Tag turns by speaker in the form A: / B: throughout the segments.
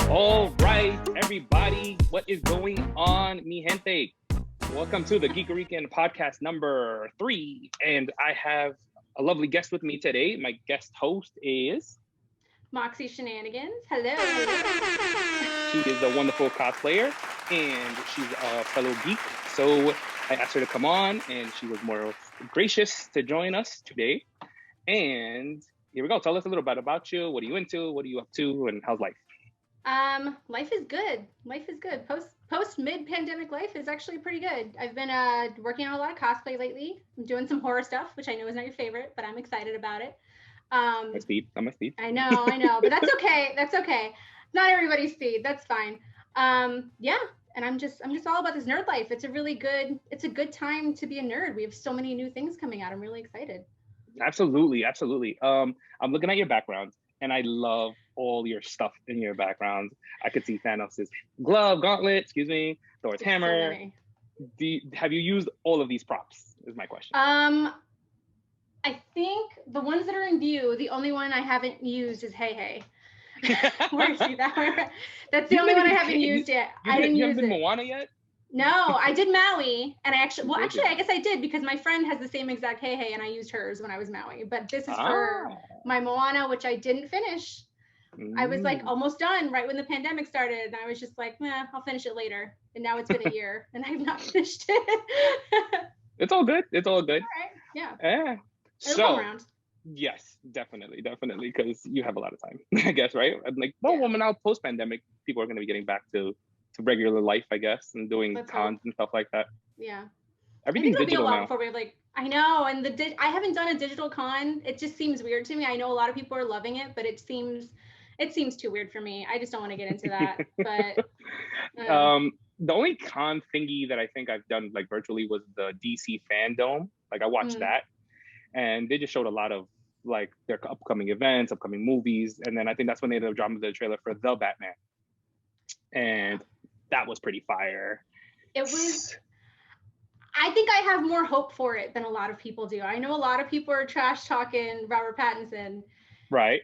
A: All right, everybody, what is going on, mi gente? Welcome to the Geek-A-Rican podcast number 3, and I have a lovely guest with me today. My guest host is
B: Moxxi Shenanigans. Hello.
A: She is a wonderful cosplayer, and she's a fellow geek. So I asked her to come on, and she was more gracious to join us today. And here we go. Tell us a little bit about you. What are you into? What are you up to? And how's life?
B: Life is good. Life is good. Post mid-pandemic life is actually pretty good. I've been working on a lot of cosplay lately. I'm doing some horror stuff, which I know is not your favorite, but I'm excited about it.
A: My speed. I'm a speed.
B: I know, but that's okay. That's okay. Not everybody's speed. That's fine. Yeah, and I'm just all about this nerd life. It's a good time to be a nerd. We have so many new things coming out. I'm really excited.
A: Absolutely. I'm looking at your background, and I love all your stuff in your background. I could see Thanos' glove, gauntlet, Thor's hammer. Have you used all of these props? Is my question.
B: I think the ones that are in view, the only one I haven't used is Hey. Where you see that? That's the only one I haven't used yet. I didn't use it.
A: You haven't Moana yet?
B: No, I did Maui, and I guess I did because my friend has the same exact Hey, and I used hers when I was Maui. But this is for my Moana, which I didn't finish. I was like almost done right when the pandemic started, and I was just like, I'll finish it later. And now it's been a year, and I've not finished it.
A: It's all good. All
B: right. Yeah.
A: So, yes, definitely, because you have a lot of time, I guess, right? Well, now post-pandemic, people are going to be getting back to regular life, I guess, and doing cons and stuff like that.
B: Yeah.
A: Everything's digital now.
B: Before we're I know, and I haven't done a digital con. It just seems weird to me. I know a lot of people are loving it, but it seems too weird for me. I just don't want to get into that. But
A: the only con thingy that I think I've done virtually was the DC Fandom. I watched that, and they just showed a lot of their upcoming events, upcoming movies, and then I think that's when they ended up dropping the trailer for the Batman, and that was pretty fire.
B: It was. I think I have more hope for it than a lot of people do. I know a lot of people are trash talking Robert Pattinson,
A: right?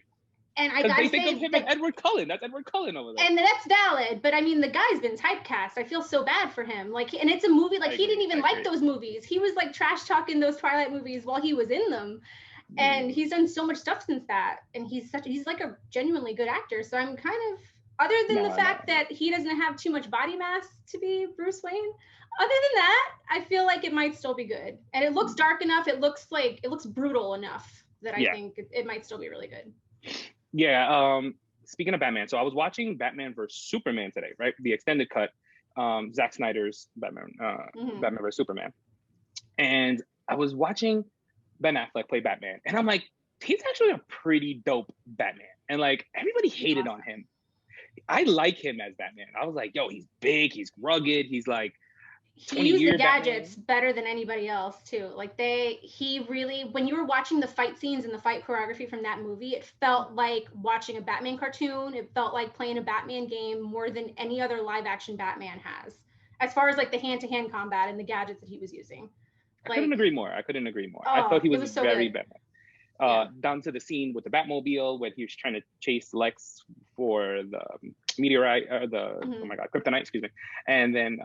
B: And I gotta say,
A: think of him as Edward Cullen. That's Edward Cullen over there.
B: And that's valid, but I mean, the guy's been typecast. I feel so bad for him. And it's a movie. He didn't even like those movies. He was trash talking those Twilight movies while he was in them, and he's done so much stuff since that. And he's a genuinely good actor. So I'm kind of, other than the fact that he doesn't have too much body mass to be Bruce Wayne. Other than that, I feel like it might still be good. And it looks dark enough. It looks brutal enough that I think it might still be really good.
A: Yeah. Speaking of Batman, so I was watching Batman vs Superman today, right? The extended cut, Zack Snyder's Batman, Batman vs Superman, and I was watching Ben Affleck play Batman, and I'm like, he's actually a pretty dope Batman, and everybody hated on him. I like him as Batman. I was like, yo, he's big, he's rugged, he's
B: he used the gadgets better than anybody else too. He really, when you were watching the fight scenes and the fight choreography from that movie, it felt like watching a Batman cartoon. It felt like playing a Batman game more than any other live action Batman has, as far as the hand-to-hand combat and the gadgets that he was using.
A: I couldn't agree more. I thought he was
B: so
A: very
B: good.
A: Batman. Down to the scene with the Batmobile when he was trying to chase Lex for the meteorite, oh my God, kryptonite, excuse me. And then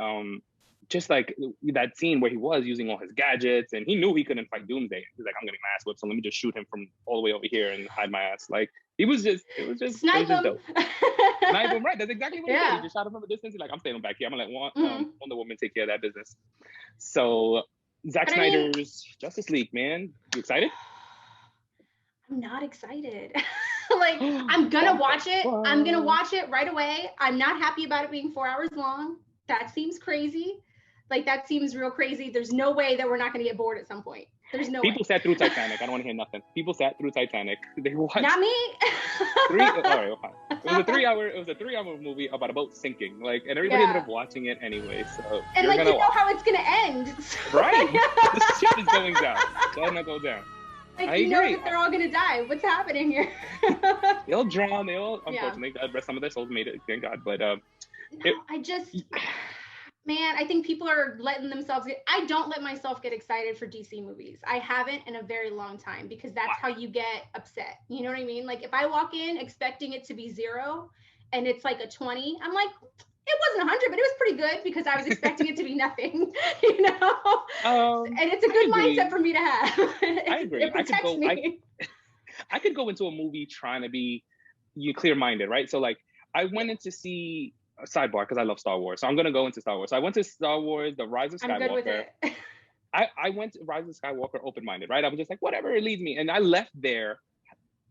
A: just that scene where he was using all his gadgets, and he knew he couldn't fight Doomsday. He's like, I'm getting my ass whipped, so let me just shoot him from all the way over here and hide my ass. It was just dope. Snipe him, right? That's exactly what he did. He just shot him from a distance. He's like, I'm staying back here. I'm gonna let Wonder Woman take care of that business. So Zack Snyder's Justice League, man. You excited?
B: I'm not excited. I'm gonna watch it. I'm gonna watch it right away. I'm not happy about it being 4 hours long. That seems crazy. That seems real crazy. There's no way that we're not gonna get bored at some point. There's no
A: People sat through Titanic. I don't want to hear nothing. People sat through Titanic. They watched.
B: Not me.
A: All right, fine. It was a 3 hour movie about a boat sinking. And everybody ended up watching it anyway. So
B: and you know how it's gonna end.
A: Right. The ship is going down. It's all gonna go down.
B: I you agree. Know that they're all gonna die. What's happening here?
A: They'll drown. Unfortunately, the rest some of their souls made it. Thank God. But
B: man, I think people are letting themselves I don't let myself get excited for DC movies. I haven't in a very long time, because that's how you get upset. You know what I mean? If I walk in expecting it to be 0 and it's like a 20, I'm like, it wasn't 100, but it was pretty good because I was expecting it to be nothing, you know? And it's a good mindset for me to have.
A: I agree.
B: It protects me.
A: I could go into a movie trying to be clear-minded, right? So like I went in to see a sidebar because I love Star Wars. So I'm gonna go into Star Wars. So I went to Star Wars, The Rise of Skywalker.
B: I'm good with it.
A: I went to Rise of Skywalker open-minded, right? I was just like, whatever, it leads me. And I left there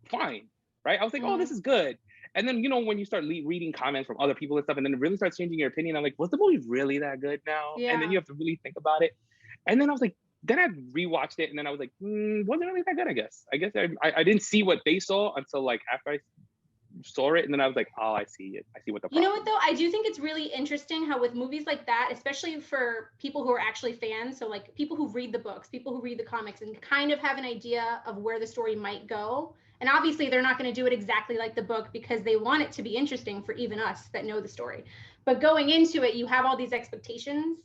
A: fine, right? I was like, oh, this is good. And then, you know, when you start reading comments from other people and stuff, and then it really starts changing your opinion, I'm like, was the movie really that good now? Yeah. And then you have to really think about it. And then I was like, then I rewatched it, and then I was like, wasn't really that good, I guess. I didn't see what they saw until like after I saw it, and then I was like, oh, I see it. I see what the problem.
B: You know what though? I do think it's really interesting how with movies like that, especially for people who are actually fans, so like people who read the books, people who read the comics, and kind of have an idea of where the story might go. And obviously they're not going to do it exactly like the book because they want it to be interesting for even us that know the story. But going into it, you have all these expectations.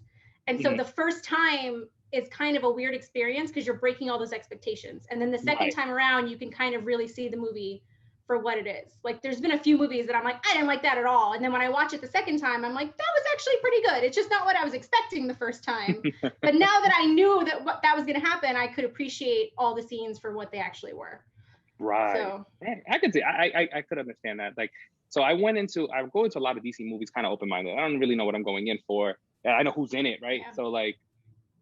B: And so the first time is kind of a weird experience because you're breaking all those expectations. And then the second time around, you can kind of really see the movie for what it is. Like there's been a few movies that I'm like, I didn't like that at all. And then when I watch it the second time, I'm like, that was actually pretty good. It's just not what I was expecting the first time. But now that I knew that what that was going to happen, I could appreciate all the scenes for what they actually were.
A: Right. So I could see, I could understand that. Like, so I go into a lot of DC movies kind of open-minded. I don't really know what I'm going in for. I know who's in it, right? Yeah. So like,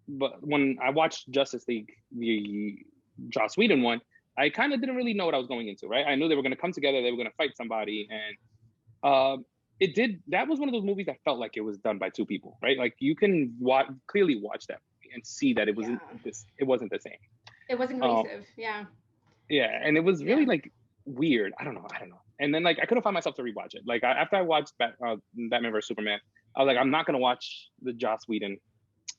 A: but when I watched Justice League, the Joss Whedon one, I kind of didn't really know what I was going into, right? I knew they were going to come together, they were going to fight somebody, and that was one of those movies that felt like it was done by two people, right? Like you can clearly watch that movie and see that it wasn't it wasn't the same. It wasn't cohesive, Yeah, and it was really like weird. I don't know. And then like I couldn't find myself to rewatch it. Like after I watched Batman vs Superman, I was like, I'm not gonna watch the Joss Whedon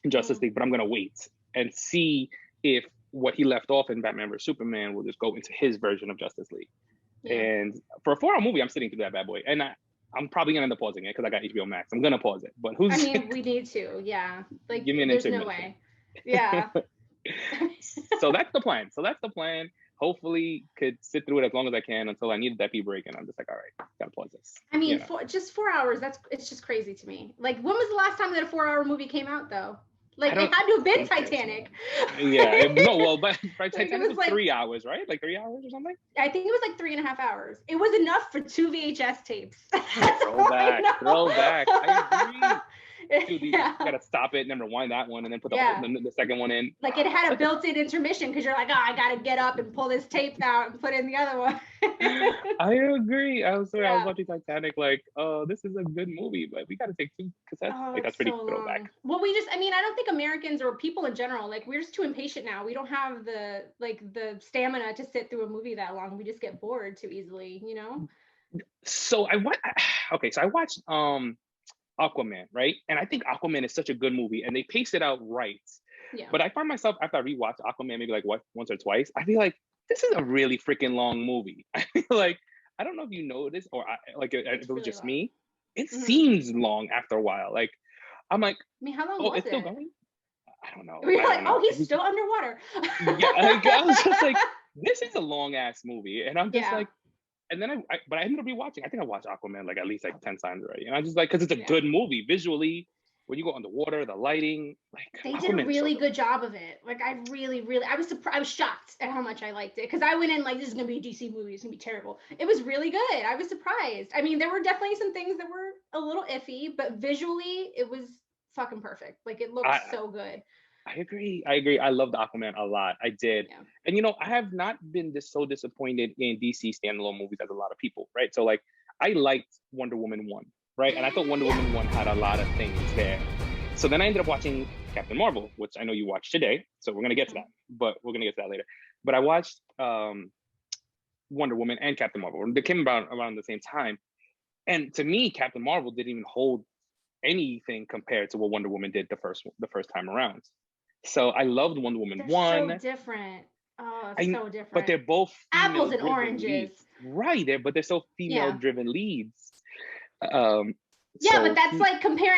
A: Justice League, but I'm gonna wait and see if what he left off in Batman vs Superman will just go into his version of Justice League. Yeah. And for a 4-hour movie, I'm sitting through that bad boy, and I'm probably gonna end up pausing it because I got HBO Max. I'm gonna pause it, but who's? I
B: mean, we need to. Yeah, like give me an intermission. No way. Yeah.
A: So that's the plan. Hopefully could sit through it as long as I can until I need that pee break, and I'm just like, all right, gotta pause this.
B: I mean, just 4 hours, it's just crazy to me. Like, when was the last time that a 4-hour movie came out though? Like, it had to have been Titanic.
A: Yeah, but Titanic was like 3 hours, right? Like 3 hours or something?
B: I think it was like 3.5 hours. It was enough for 2 VHS tapes.
A: Throwback. I agree. Dude, you gotta stop it and then rewind that one and then put the second one in.
B: Like it had a built-in intermission because you're like, oh, I gotta get up and pull this tape out and put in the other one.
A: I agree. I was watching Titanic like, oh, this is a good movie, but we gotta take 2 cassettes. Like that's pretty throwback.
B: Well, I don't think Americans or people in general, like we're just too impatient now. We don't have the stamina to sit through a movie that long. We just get bored too easily, you know?
A: So I watched Aquaman, right? And I think Aquaman is such a good movie and they paced it out right. Yeah. But I find myself after I rewatched Aquaman maybe like once or twice, I feel like this is a really freaking long movie. I feel like, I don't know if you noticed or if it was really just long. Me, it seems long after a while. Like, I'm like,
B: I mean, how long was
A: it's still going? I don't know.
B: We're like, oh, he's still underwater.
A: Yeah, I was just like, this is a long ass movie. And I'm just like, and then I ended up rewatching. I think I watched Aquaman like at least like 10 times already. And I just like, because it's a good movie visually. When you go underwater, the lighting, like
B: they did a really good job of it. Like I was surprised. I was shocked at how much I liked it because I went in like, this is gonna be a DC movie. It's gonna be terrible. It was really good. I was surprised. I mean, there were definitely some things that were a little iffy, but visually it was fucking perfect. Like it looked so good.
A: I agree. I loved Aquaman a lot. I did. Yeah. And you know, I have not been so disappointed in DC standalone movies as a lot of people, right? So like, I liked Wonder Woman 1. Right? And I thought Wonder Woman 1 had a lot of things there. So then I ended up watching Captain Marvel, which I know you watched today. So we're going to get to that, but we're going to get to that later. But I watched Wonder Woman and Captain Marvel. They came about around the same time. And to me, Captain Marvel didn't even hold anything compared to what Wonder Woman did the first time around. So I loved Wonder Woman 1.
B: So different. Oh, it's so different.
A: But they're both
B: apples and oranges.
A: Leads. Right. But they're so female-driven leads.
B: Yeah,
A: So
B: but that's like compare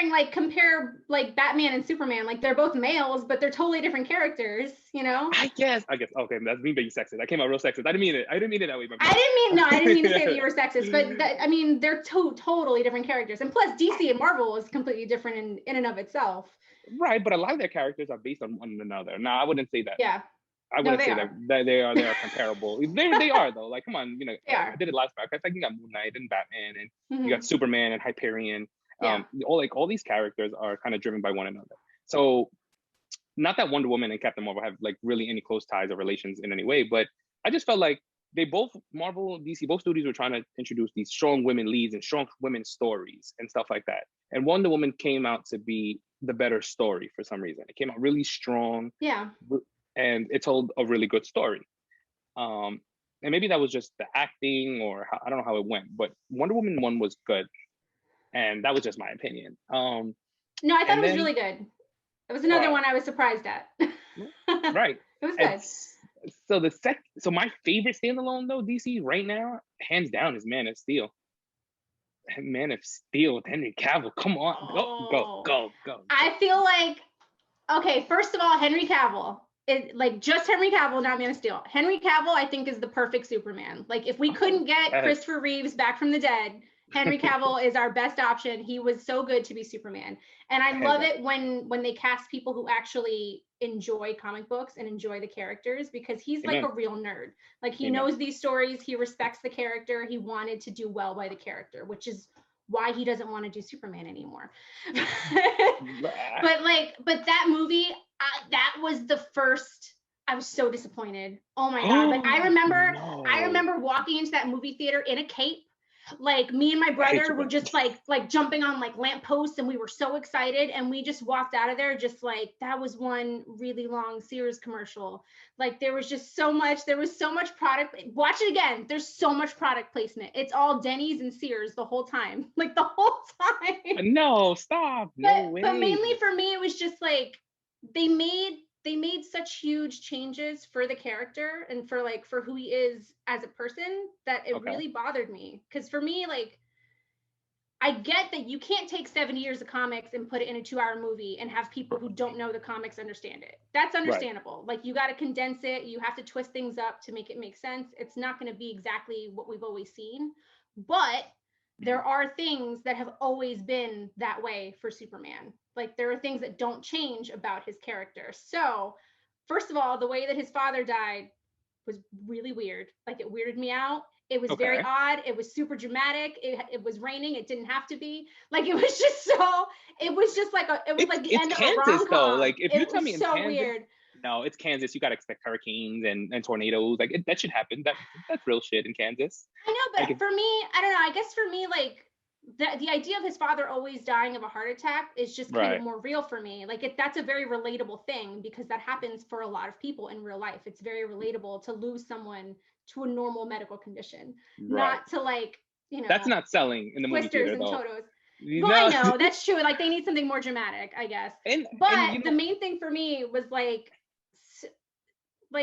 B: like Batman and Superman. Like they're both males, but they're totally different characters, you know?
A: I guess. Okay, that's me being sexist. I came out real sexist. I didn't mean it. I didn't mean it that way.
B: I didn't mean to say that you were sexist, but I mean, they're totally different characters. And plus, DC and Marvel is completely different in and of itself.
A: Right, but a lot of their characters are based on one another. No, I wouldn't say that.
B: Yeah.
A: I wouldn't say that they are comparable. They are though. Like, come on, you know, I did it last time. I think you got Moon Knight and Batman, and you got Superman and Hyperion. All these characters are kind of driven by one another. So, not that Wonder Woman and Captain Marvel have like really any close ties or relations in any way, but I just felt like they both, Marvel, DC, both studios were trying to introduce these strong women leads and strong women stories and stuff like that. And Wonder Woman came out to be the better story for some reason. It came out really strong.
B: Yeah.
A: And it told a really good story. And maybe that was just the acting, or I don't know how it went, but Wonder Woman 1 was good. And that was just my opinion.
B: No, I thought it was really good. It was another one I was surprised at.
A: Right.
B: It was good.
A: So my favorite standalone though, DC right now, hands down, is Man of Steel. Man of Steel with Henry Cavill. Come on, go.
B: I feel like, okay, first of all, Henry Cavill. Just Henry Cavill, not Man of Steel. Henry Cavill, I think, is the perfect Superman. Like, if we couldn't get Christopher Reeves back from the dead, Henry Cavill is our best option. He was so good to be Superman. And I love it when they cast people who actually enjoy comic books and enjoy the characters, because he's like a real nerd. Like, he knows these stories, he respects the character, he wanted to do well by the character, which is why he doesn't want to do Superman anymore. but that movie, that was the first. I was so disappointed. Oh my god! Like, I remember walking into that movie theater in a cape. Like, me and my brother were just like jumping on like lampposts, and we were so excited, and we just walked out of there just like that was one really long Sears commercial. Like, there was so much product. Watch it again. There's so much product placement. It's all Denny's and Sears the whole time. Like, the whole time.
A: No, stop. No way.
B: But mainly for me, it was just like they made such huge changes for the character and for who he is as a person that it really bothered me. Because for me, like, I get that you can't take 70 years of comics and put it in a 2-hour movie and have people who don't know the comics understand it. That's understandable. Right. Like, you got to condense it. You have to twist things up to make it make sense. It's not going to be exactly what we've always seen, but there are things that have always been that way for Superman. Like, there are things that don't change about his character. So, first of all, the way that his father died was really weird. Like, it weirded me out. It was very odd. It was super dramatic. It was raining. It didn't have to be. Like, it was just like the end of a rom-com.
A: Though. Like, if you tell me
B: it's so Kansas, weird.
A: No, it's Kansas. You got to expect hurricanes and tornadoes. Like, that should happen. That's real shit in Kansas.
B: I know, but for me, I don't know. I guess for me, like, the idea of his father always dying of a heart attack is just kind of more real for me. Like, that's a very relatable thing, because that happens for a lot of people in real life. It's very relatable to lose someone to a normal medical condition, not to, like, you know.
A: That's not selling in the movie theater, though.
B: Totos. Well, I know, that's true. Like, they need something more dramatic, I guess. But the main thing for me was like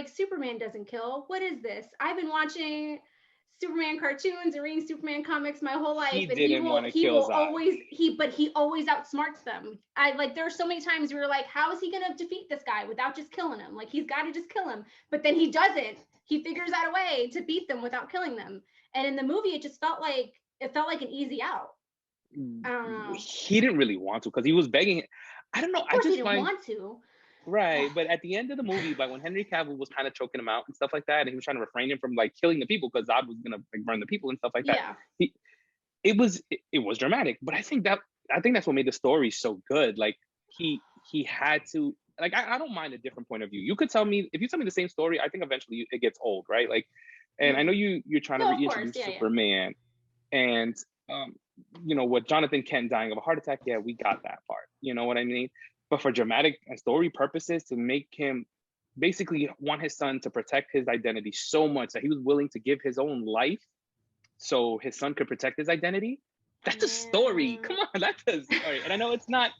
B: Superman doesn't kill. What is this? I've been watching Superman cartoons and reading Superman comics my whole life, he always outsmarts them. There are so many times we were like, how is he gonna defeat this guy without just killing him? Like, he's got to just kill him, but then he doesn't. He figures out a way to beat them without killing them. And in the movie, it just felt like an easy out. I don't know.
A: He didn't really want to, because he was begging. I don't know.
B: Of course, he didn't want to.
A: Right, but at the end of the movie, like, when Henry Cavill was kind of choking him out and stuff like that, and he was trying to refrain him from like killing the people because Zod was gonna like burn the people and stuff like that. Yeah. It was dramatic, but I think that's what made the story so good. Like, he had to, like, I don't mind a different point of view. If you tell me the same story, I think eventually it gets old, right? Like, and I know you're trying to reintroduce Superman, and you know, with Jonathan Kent dying of a heart attack, we got that part. You know what I mean? But for dramatic and story purposes, to make him basically want his son to protect his identity so much that he was willing to give his own life so his son could protect his identity, that's a story. Come on, that's a story. And I know it's not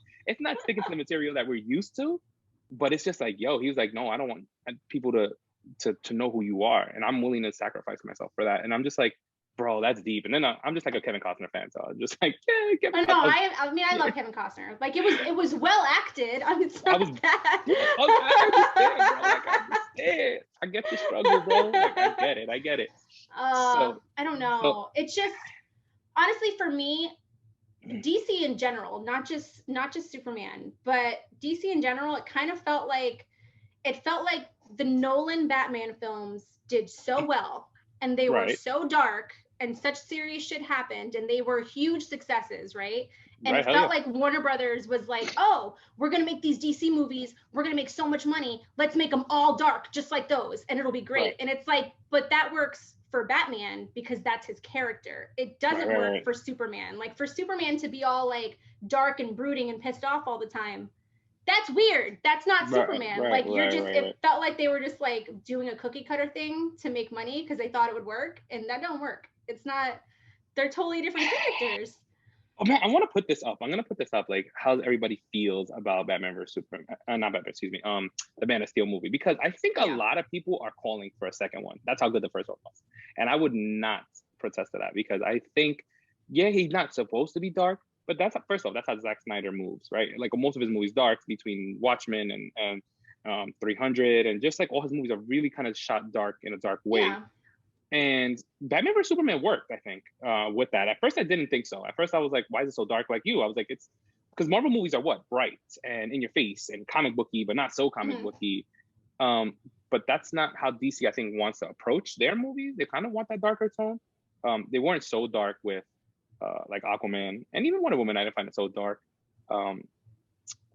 A: sticking to the material that we're used to, but it's just like, he was like, no, I don't want people to know who you are, and I'm willing to sacrifice myself for that. And I'm just like, bro, that's deep. And then I'm just like a Kevin Costner fan, so I'm just like, yeah, Kevin
B: No,
A: Costner.
B: I mean, I love Kevin Costner. Like, it was well acted. I mean, it's not bad.
A: I understand, bro. Like, I understand. I get the struggle, bro. Like, I get it. So
B: I don't know. It's just, honestly, for me, DC in general, not just Superman, but DC in general, it kind of felt like the Nolan Batman films did so well, and they were so dark, and such serious shit happened, and they were huge successes, right? And it felt like Warner Brothers was like, oh, we're going to make these DC movies. We're going to make so much money. Let's make them all dark, just like those, and it'll be great. And it's like, but that works for Batman because that's his character. It doesn't work for Superman. Like, for Superman to be all like dark and brooding and pissed off all the time, that's weird. That's not Superman. It felt like they were just like doing a cookie cutter thing to make money because they thought it would work, and that don't work. It's not, they're totally different characters.
A: Oh man, I want to put this up. I'm gonna put this up, like how everybody feels about Batman vs Superman. Not Batman, excuse me. The Man of Steel movie, because I think a lot of people are calling for a second one. That's how good the first one was, and I would not protest to that because I think, yeah, he's not supposed to be dark, but that's first off, that's how Zack Snyder moves, right? Like most of his movies dark, between Watchmen and 300, and just like all his movies are really kind of shot dark in a dark way. Yeah. And Batman vs Superman worked, I think, with that. At first, I didn't think so. At first, I was like, why is it so dark like you? I was like, it's because Marvel movies are what? Bright and in your face and comic booky, but not so comic booky. But that's not how DC, I think, wants to approach their movies. They kind of want that darker tone. They weren't so dark with like Aquaman, and even Wonder Woman, I didn't find it so dark.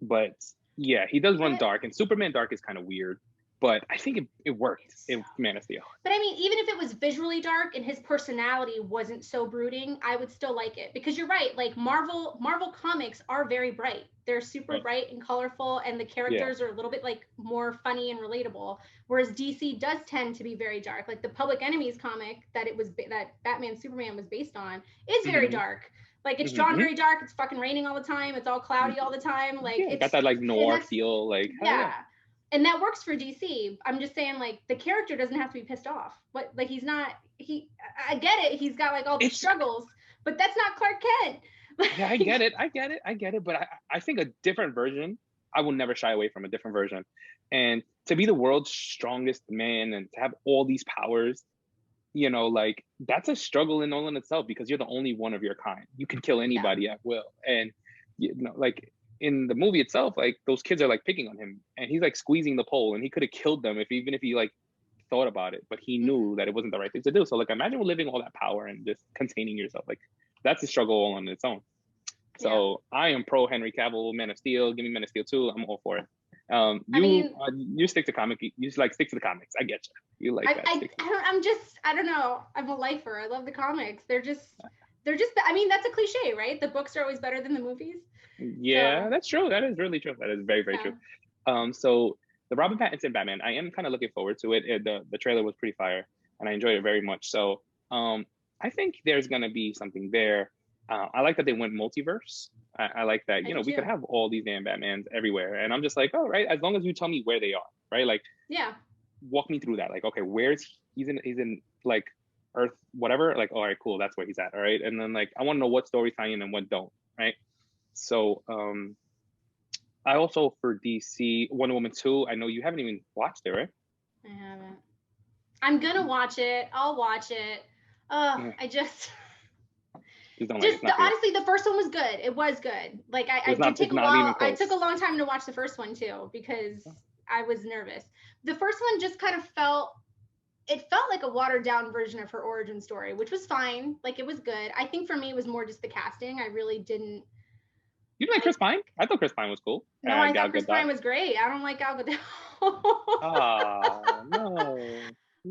A: But yeah, he does run dark, and Superman dark is kind of weird. But I think it worked in Man of Steel.
B: But I mean, even if it was visually dark and his personality wasn't so brooding, I would still like it. Because you're right, like Marvel comics are very bright. They're super bright and colorful, and the characters are a little bit like more funny and relatable. Whereas DC does tend to be very dark. Like the Public Enemies comic that Batman Superman was based on is very dark. Like it's drawn very dark. It's fucking raining all the time. It's all cloudy all the time. Like it's
A: got that like noir feel. Like
B: and that works for DC. I'm just saying, like, the character doesn't have to be pissed off. But like, I get it. He's got like all these struggles, but that's not Clark Kent.
A: Yeah, I get it. But I think a different version, I will never shy away from a different version. And to be the world's strongest man and to have all these powers, you know, like that's a struggle in all in itself because you're the only one of your kind. You can kill anybody at will. And, you know, like, in the movie itself, like those kids are like picking on him and he's like squeezing the pole and he could have killed them even if he like thought about it, but he knew that it wasn't the right thing to do. So like imagine living all that power and just containing yourself. Like that's a struggle all on its own. So I am pro Henry Cavill, Man of Steel. Give me Man of Steel 2. I'm all for it. You stick to comic. You just like stick to the comics. I get you. You like that.
B: I don't know. I'm a lifer. I love the comics. They're just. I mean, that's a cliche, right? The books are always better than the movies.
A: Yeah, that's true. That is really true. That is very, very true. So the Robert Pattinson Batman, I am kind of looking forward to it. The trailer was pretty fire, and I enjoyed it very much. So I think there's gonna be something there. I like that they went multiverse. I like that. You know, we could have all these damn Batmans everywhere, and I'm just like, oh, right. As long as you tell me where they are, right? Like, walk me through that. Like, okay, he's in like Earth, whatever. Like, all right, cool. That's where he's at. All right, and then like I want to know what stories tie in and what don't. Right. So I also, for DC, Wonder Woman 2, I know you haven't even watched it, right?
B: I haven't. I'm gonna watch it. I'll watch it. I just honestly, the first one was good. It was good. Like I took a long time to watch the first one too because I was nervous. The first one just kind of felt like a watered down version of her origin story, which was fine. Like it was good. I think for me it was more just the casting. I really didn't.
A: You like Chris Pine? I thought Chris Pine was cool.
B: No, I thought Chris Pine was great. I don't like Gal Gadot.
A: No.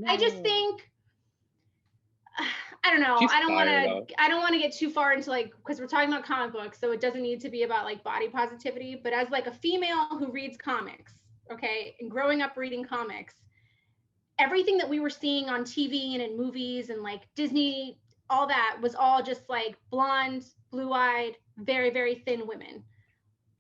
B: I just think I don't know. I don't want to get too far into like because we're talking about comic books, so it doesn't need to be about like body positivity. But as like a female who reads comics, okay, and growing up reading comics, everything that we were seeing on TV and in movies and like Disney, all that was all just like blonde, blue-eyed, very, very thin women.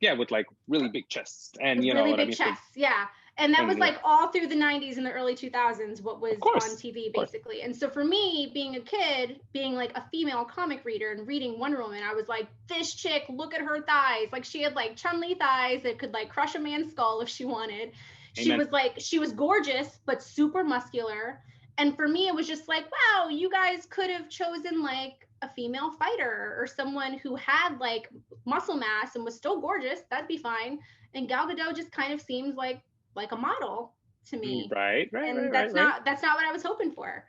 A: Yeah, with like really big chests and with
B: really big chests. Yeah. And that was like all through the 90s and the early 2000s, what was on TV basically. And so for me, being a kid, being like a female comic reader and reading Wonder Woman, I was like, this chick, look at her thighs. Like she had like Chun-Li thighs that could like crush a man's skull if she wanted. Amen. She was gorgeous, but super muscular. And for me, it was just like, wow, you guys could have chosen like a female fighter or someone who had like muscle mass and was still gorgeous. That'd be fine. And Gal Gadot just kind of seems like a model to me.
A: Right.
B: And that's not what I was hoping for.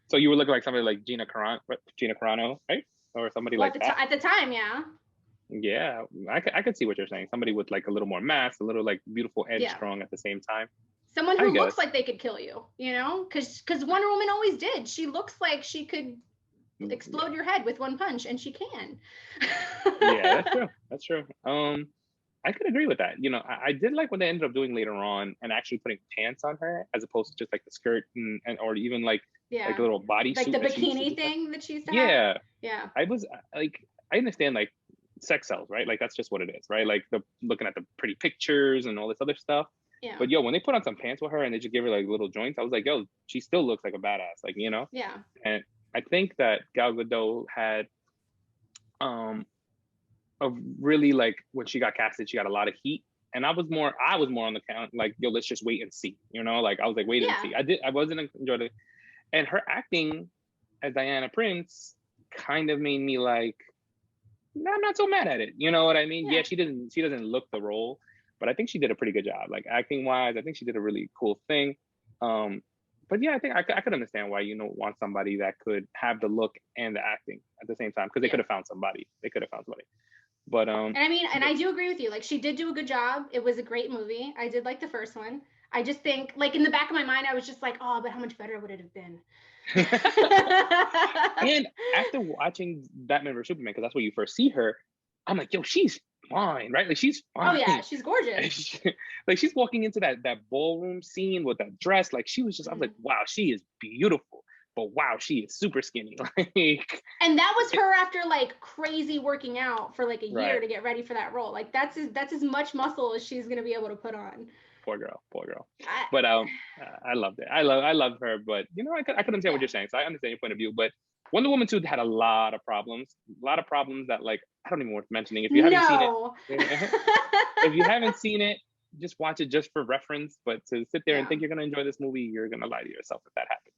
A: So you were looking like somebody like Gina Carano, right? Or somebody like that?
B: At the time, yeah.
A: Yeah, I could see what you're saying. Somebody with like a little more mass, a little like beautiful edge strong at the same time.
B: Someone who looks like they could kill you, you know? Because Wonder Woman always did. She looks like she could explode your head with one punch, and she can.
A: Yeah, that's true. I could agree with that. You know, I did like what they ended up doing later on and actually putting pants on her as opposed to just like the skirt and or even like a little body
B: like
A: suit.
B: Like the bikini thing that she used to have? Yeah.
A: I was like, I understand like sex sells, right? Like that's just what it is, right? Like looking at the pretty pictures and all this other stuff.
B: Yeah.
A: But when they put on some pants with her and they just give her like little joints, I was like, yo, she still looks like a badass, like, you know?
B: Yeah.
A: And I think that Gal Gadot had a really like when she got casted, she got a lot of heat. And I was more on the count like, yo, let's just wait and see, you know? Like I was like, wait and see. I wasn't enjoying it. And her acting as Diana Prince kind of made me like, I'm not so mad at it. You know what I mean? Yeah, she doesn't look the role, but I think she did a pretty good job. Like acting wise, I think she did a really cool thing. But yeah, I think I could understand why you want somebody that could have the look and the acting at the same time, because they could have found somebody. But
B: and I mean, and I do agree with you. Like she did do a good job. It was a great movie. I did like the first one. I just think like in the back of my mind, I was just like, oh, but how much better would it have been?
A: And after watching Batman vs Superman, because that's where you first see her, I'm like, yo, she's fine, right? Like she's fine.
B: Oh yeah, she's gorgeous.
A: Like she's walking into that ballroom scene with that dress. Like she was just, I was like, wow, she is beautiful. But wow, she is super skinny. Like, and
B: that was her after like crazy working out for like a year to get ready for that role. Like that's as much muscle as she's gonna be able to put on.
A: Poor girl. But I loved it. I love her. But I could understand what you're saying. So I understand your point of view. But Wonder Woman 2 had a lot of problems that like I don't even worth mentioning. If you haven't seen it, if you haven't seen it, just watch it just for reference. But to sit there and think you're gonna enjoy this movie, you're gonna lie to yourself if that happens.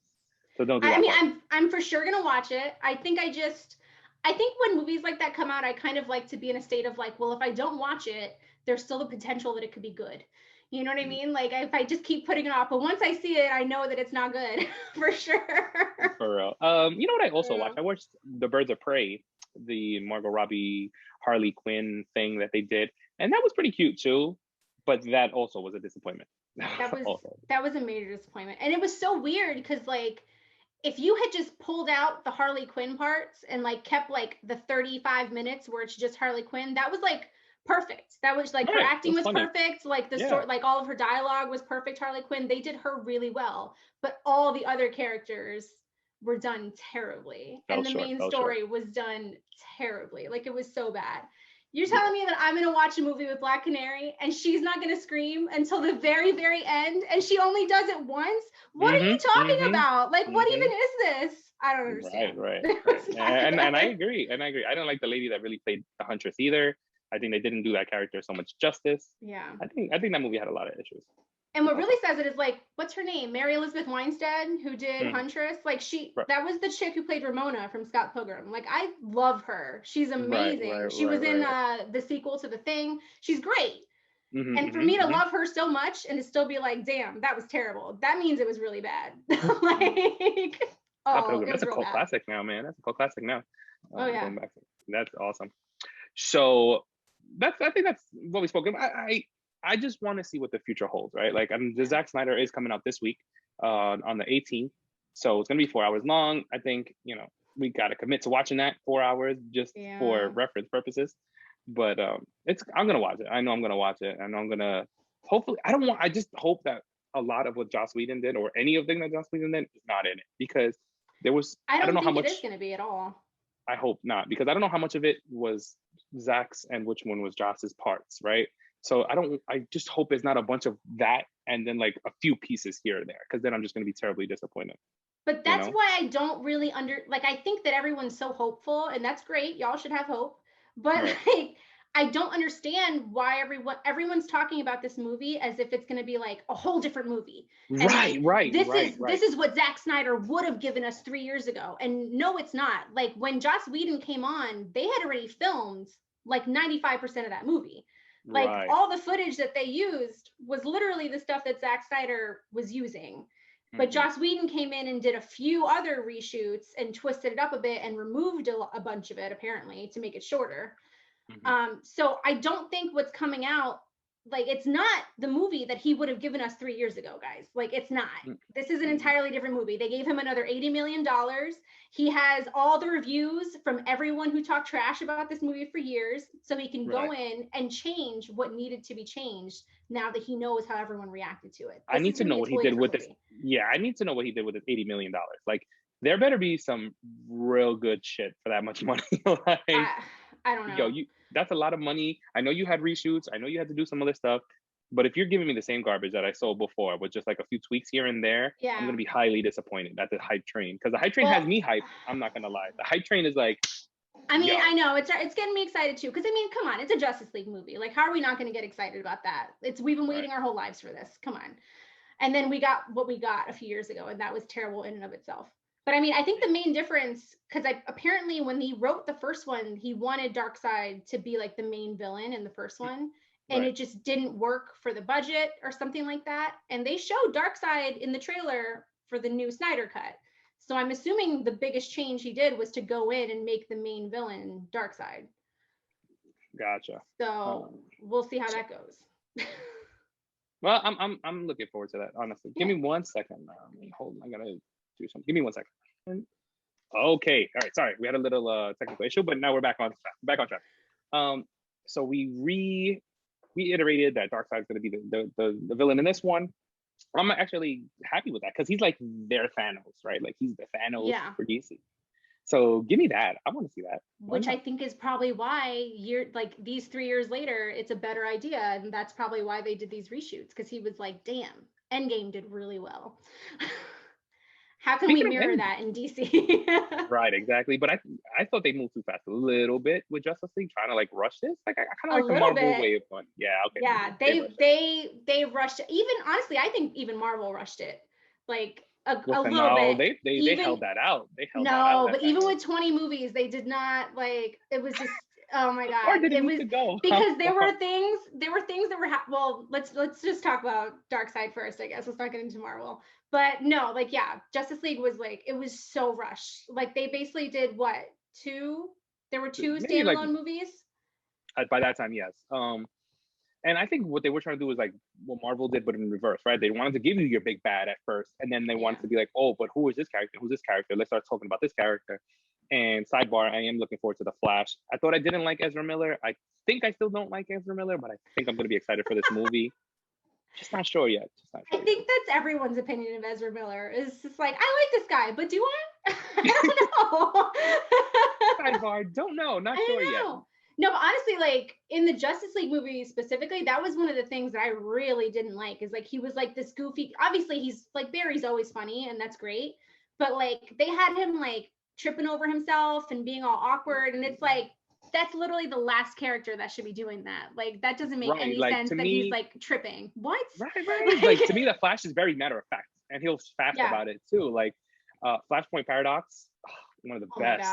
A: So don't do that.
B: I mean, I'm for sure gonna watch it. I think when movies like that come out, I kind of like to be in a state of like, well, if I don't watch it, there's still the potential that it could be good. You know what I mean? Like if I just keep putting it off, but once I see it, I know that it's not good for sure.
A: For real. You know what I also watched? I watched The Birds of Prey, the Margot Robbie Harley Quinn thing that they did, and that was pretty cute too. But that also was a disappointment.
B: That was a major disappointment, and it was so weird because like if you had just pulled out the Harley Quinn parts and like kept like the 35 minutes where it's just Harley Quinn, that was like perfect. That was like her acting was perfect. Like the story, like all of her dialogue was perfect. Harley Quinn, they did her really well, but all the other characters were done terribly, and the main story was done terribly. Like it was so bad. You're telling me that I'm gonna watch a movie with Black Canary and she's not gonna scream until the very, very end, and she only does it once? What are you talking about? Like, what even is this? I don't understand.
A: Right. and I agree. I don't like the lady that really played the Huntress either. I think they didn't do that character so much justice.
B: Yeah.
A: I think that movie had a lot of issues.
B: And what really says it is like, what's her name? Mary Elizabeth Winstead, who did Huntress. Like that was the chick who played Ramona from Scott Pilgrim. Like I love her. She's amazing. She was in the sequel to The Thing. She's great. And for me to love her so much and to still be like, damn, that was terrible. That means it was really bad. Like,
A: that's a cult classic now, man. That's a cult classic now.
B: Oh yeah.
A: That's awesome. So I think that's what we spoke about. I just want to see what the future holds, right? Like, the Zack Snyder is coming out this week on the 18th. So it's going to be 4 hours long. I think, we got to commit to watching that 4 hours just for reference purposes. But I'm going to watch it. I know I'm going to watch it. And I'm going to, hopefully, I just hope that a lot of what Joss Whedon did or any of the thing that Joss Whedon did is not in it. Because there was,
B: I don't know
A: how much
B: it is going to be at all.
A: I hope not, because I don't know how much of it was Zach's and which one was Joss's parts, right? So I just hope it's not a bunch of that and then like a few pieces here or there, because then I'm just gonna be terribly disappointed.
B: But that's why I don't really I think that everyone's so hopeful, and that's great. Y'all should have hope. But
A: Right.
B: like, I don't understand why everyone's talking about this movie as if it's going to be like a whole different movie. And like, this is what Zack Snyder would have given us 3 years ago. And no, it's not. Like when Joss Whedon came on, they had already filmed like 95% of that movie. Like all the footage that they used was literally the stuff that Zack Snyder was using. But Joss Whedon came in and did a few other reshoots and twisted it up a bit and removed a bunch of it, apparently, to make it shorter. So I don't think what's coming out, like, it's not the movie that he would have given us 3 years ago, guys. Like, it's not. This is an entirely different movie. They gave him another $80 million. He has all the reviews from everyone who talked trash about this movie for years, so he can go in and change what needed to be changed now that he knows how everyone reacted to it.
A: I need to know what he did with this. Yeah, I need to know what he did with this $80 million. Like, there better be some real good shit for that much money. Like,
B: I don't know.
A: That's a lot of money. I know you had reshoots. I know you had to do some other stuff. But if you're giving me the same garbage that I sold before with just like a few tweaks here and there, I'm going to be highly disappointed at the hype train. Because the hype train has me hyped. I'm not going to lie. The hype train is like,
B: I mean, I know it's getting me excited too. Because I mean, come on, it's a Justice League movie. Like, how are we not going to get excited about that? We've been waiting our whole lives for this. Come on. And then we got what we got a few years ago, and that was terrible in and of itself. But I mean, I think the main difference, because apparently when he wrote the first one, he wanted Darkseid to be like the main villain in the first one, and it just didn't work for the budget or something like that. And they showed Darkseid in the trailer for the new Snyder Cut. So I'm assuming the biggest change he did was to go in and make the main villain Darkseid.
A: Gotcha.
B: So we'll see how that goes.
A: Well, I'm looking forward to that, honestly. Give me 1 second. Hold on, I gotta do something. Give me 1 second. Okay. All right. Sorry, we had a little technical issue, but now we're back on track. So we reiterated that Darkseid's going to be the villain in this one. I'm actually happy with that because he's like their Thanos, right? Like he's the Thanos for DC. So give me that. I want to see that.
B: Which I think is probably why these 3 years later, it's a better idea, and that's probably why they did these reshoots, because he was like, "Damn, Endgame did really well." How can we mirror that in DC?
A: Right, exactly. But I thought they moved too fast a little bit with Justice League, trying to like rush this. Like I kind of like the Marvel way of going. Yeah, okay.
B: Yeah, they rushed it. Even honestly, I think even Marvel rushed it. Like a little bit.
A: They held that out.
B: But even with 20 movies, they did not like. It was just. Oh my God!
A: Where did it need to go?
B: Because there were things that were well. Let's just talk about Darkseid first, I guess. Let's not get into Marvel. But no, like Justice League was like, it was so rushed. Like they basically did what, 2? There were 2 standalone movies.
A: By that time, yes. And I think what they were trying to do was like what Marvel did, but in reverse, right? They wanted to give you your big bad at first, and then they wanted to be like, oh, but who is this character? Who's this character? Let's start talking about this character. And sidebar, I am looking forward to The Flash. I thought I didn't like Ezra Miller. I think I still don't like Ezra Miller, but I think I'm going to be excited for this movie. Just not sure yet.
B: I think that's everyone's opinion of Ezra Miller. Is just like, I like this guy, but do I? I don't know.
A: Sidebar, don't know. Not sure yet.
B: No, but honestly, like in the Justice League movie specifically, that was one of the things that I really didn't like. Is like he was like this goofy. Obviously, he's like Barry's always funny, and that's great. But like they had him like tripping over himself and being all awkward, and it's like that's literally the last character that should be doing that. Like that doesn't make any sense that he's like tripping. What?
A: Right. Like to me, the Flash is very matter of fact, and he'll fast about it too. Like Flashpoint Paradox, one of the best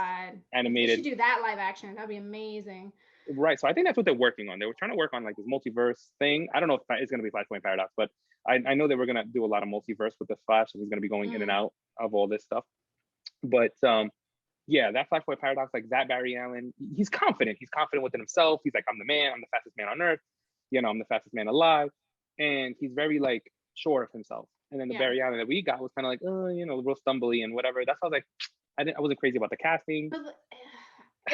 A: animated.
B: You should do that live action. That'd be amazing.
A: Right. So I think that's what they're working on. They were trying to work on like this multiverse thing. I don't know if it's going to be Flashpoint Paradox, but I know they were going to do a lot of multiverse with the Flash, and he's going to be going in and out of all this stuff. But yeah, that Flashpoint Paradox, like that Barry Allen, he's confident. He's confident within himself. He's like, I'm the man. I'm the fastest man on earth. You know, I'm the fastest man alive. And he's very like sure of himself. And then the Barry Allen that we got was kind of like, you know, real stumbly and whatever. That's why I was like, I wasn't crazy about the casting.
B: But,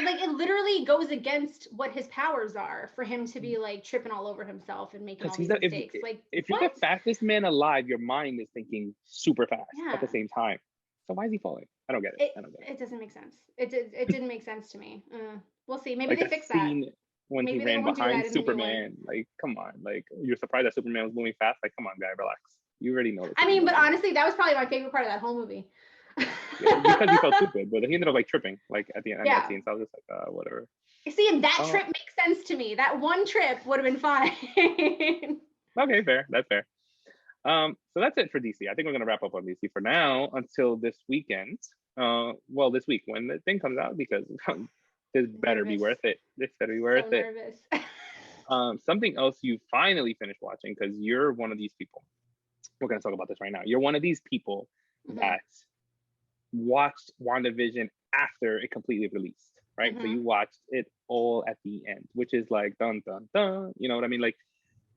B: like it literally goes against what his powers are for him to be like tripping all over himself and making all these mistakes.
A: If you're the fastest man alive, your mind is thinking super fast at the same time. So why is he falling? I don't get it.
B: It doesn't make sense. It didn't make sense to me. We'll see. Maybe like they fix that.
A: when
B: Maybe
A: he
B: they
A: ran
B: won't do that
A: behind
B: in the new one.
A: Superman. Like, come on, like you're surprised that Superman was moving fast. Like, come on, guy, relax. You already know.
B: I mean, but honestly, that was probably my favorite part of that whole movie.
A: Yeah, because he felt stupid, but he ended up like tripping, like at the end of
B: Yeah.
A: that scene. So I was just like, whatever.
B: See, and that trip makes sense to me. That one trip would have been fine.
A: Okay, fair. That's fair. So that's it for DC. I think we're gonna wrap up on DC for now until this weekend. Well, this week when the thing comes out, because this better be worth it. This better be worth it.
B: Nervous.
A: Something else you finally finished watching, because you're one of these people. We're gonna talk about this right now. You're one of these people that watched WandaVision after it completely released, right? So you watched it all at the end, which is like dun dun dun. You know what I mean? Like,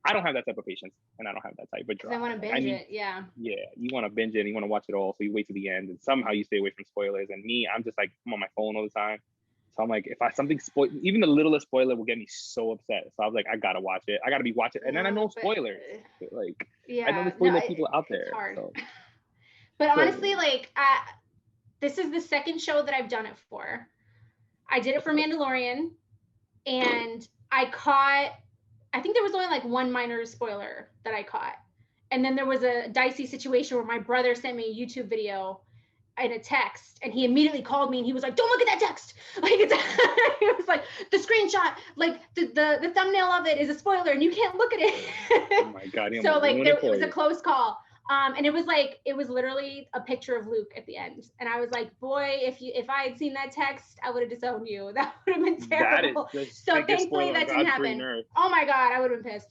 A: I don't have that type of patience, and I don't have that type of drive.
B: I want to binge it, yeah.
A: Yeah, you want to binge it, and you want to watch it all, so you wait to the end, and somehow you stay away from spoilers. And me, I'm just like, I'm on my phone all the time. So I'm like, if something spoil, even the littlest spoiler will get me so upset. So I was like, I gotta watch it. I gotta be watching, and then I know spoilers. Like, I know the spoiler people out there.
B: It's hard.
A: So.
B: But honestly, like, this is the second show that I've done it for. I did it for Mandalorian, and I think there was only like one minor spoiler that I caught. And then there was a dicey situation where my brother sent me a YouTube video in a text, and he immediately called me and he was like, don't look at that text. Like, he was like, the screenshot, like the thumbnail of it is a spoiler and you can't look at it.
A: Oh my God.
B: So like it was a close call. And it was literally a picture of Luke at the end. And I was like, boy, if I had seen that text, I would have disowned you. That would have been terrible. So thankfully that didn't happen. Oh my God, I would have been pissed.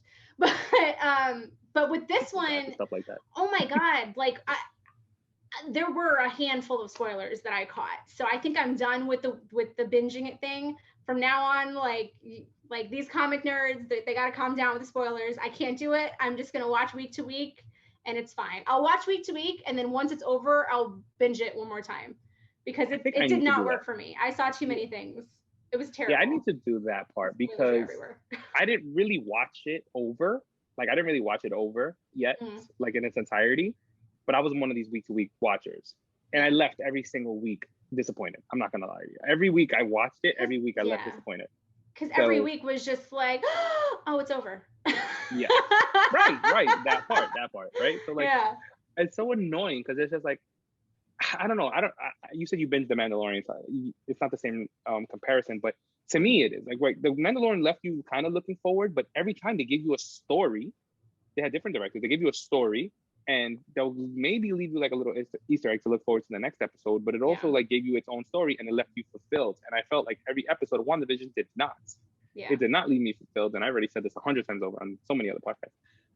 B: But with this one,
A: stuff like that.
B: Oh my God, like there were a handful of spoilers that I caught. So I think I'm done with the binging it thing. From now on, like these comic nerds, they got to calm down with the spoilers. I can't do it. I'm just going to watch week to week. And it's fine. I'll watch week to week, and then once it's over, I'll binge it one more time, because it did not work for me. I saw too many things. It was terrible.
A: Yeah, I need to do that part, because I didn't really watch it over. Like, I didn't really watch it over yet, like in its entirety. But I was one of these week to week watchers, and I left every single week disappointed. I'm not gonna lie to you. Every week I watched it. Every week I left disappointed.
B: Because every week was just like, oh, it's over.
A: Yeah, right. That part, right? So like, it's so annoying, because it's just like, I don't know. You said you binged The Mandalorian, so it's not the same comparison, but to me it is. Like, right, The Mandalorian left you kind of looking forward, but every time they give you a story, they had different directors. They give you a story, and they'll maybe leave you like a little Easter egg to look forward to the next episode, but it also like gave you its own story, and it left you fulfilled. And I felt like every episode of WandaVision did not. Yeah. It did not leave me fulfilled, and I already said this 100 times over on so many other podcasts.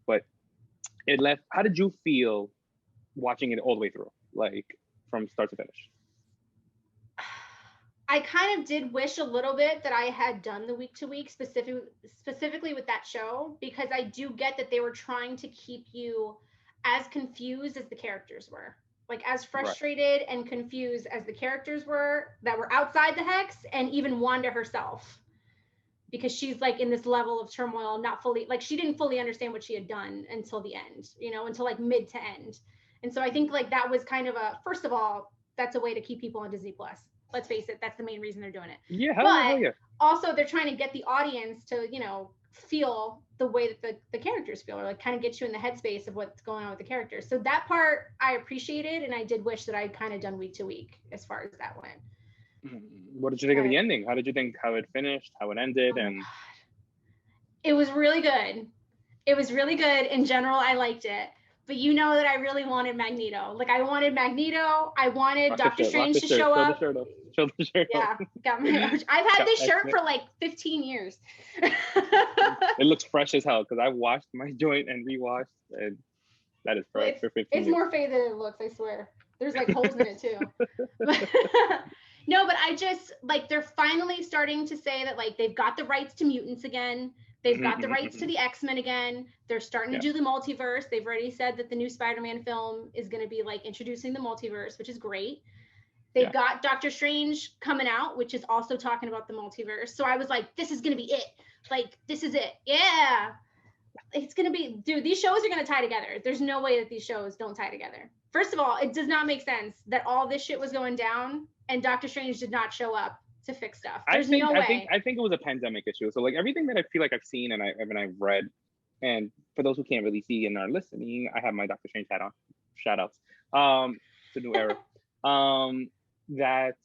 A: But it left. How did you feel watching it all the way through, like from start to finish?
B: I kind of did wish a little bit that I had done the week to week, specifically with that show, because I do get that they were trying to keep you as confused as the characters were, like as frustrated and confused as the characters were that were outside the Hex, and even Wanda herself. Because she's like in this level of turmoil, not fully, like she didn't fully understand what she had done until the end, until like mid to end. And so I think like that was kind of first of all, that's a way to keep people on Disney Plus. Let's face it, that's the main reason they're doing it.
A: Yeah,
B: but also they're trying to get the audience to, feel the way that the characters feel, or like kind of get you in the headspace of what's going on with the characters. So that part I appreciated, and I did wish that I'd kind of done week to week as far as that went.
A: What did you think of the ending? How did you think how it finished, how it ended? And
B: it was really good. It was really good. In general, I liked it. But you know that I really wanted Magneto. Like, I wanted Magneto. I wanted Doctor Strange to show up.
A: Show the shirt
B: yeah, got my. I've had this shirt for like 15 years.
A: It looks fresh as hell, because I washed my joint and rewashed, and that is fresh for 15 years.
B: It's more faded than it looks, I swear. There's like holes in it too. No, but I just, like, they're finally starting to say that, like, they've got the rights to mutants again. They've got the rights to the X-Men again. They're starting to do the multiverse. They've already said that the new Spider-Man film is going to be, like, introducing the multiverse, which is great. They've got Doctor Strange coming out, which is also talking about the multiverse. So I was like, this is going to be it. Like, this is it. Yeah. It's going to be, dude, these shows are going to tie together. There's no way that these shows don't tie together. First of all, it does not make sense that all this shit was going down and Doctor Strange did not show up to fix stuff. There's no way.
A: I think it was a pandemic issue. So like everything that I feel like I've seen and I've read, and for those who can't really see and are listening, I have my Doctor Strange hat on. Shout outs. It's a new era. That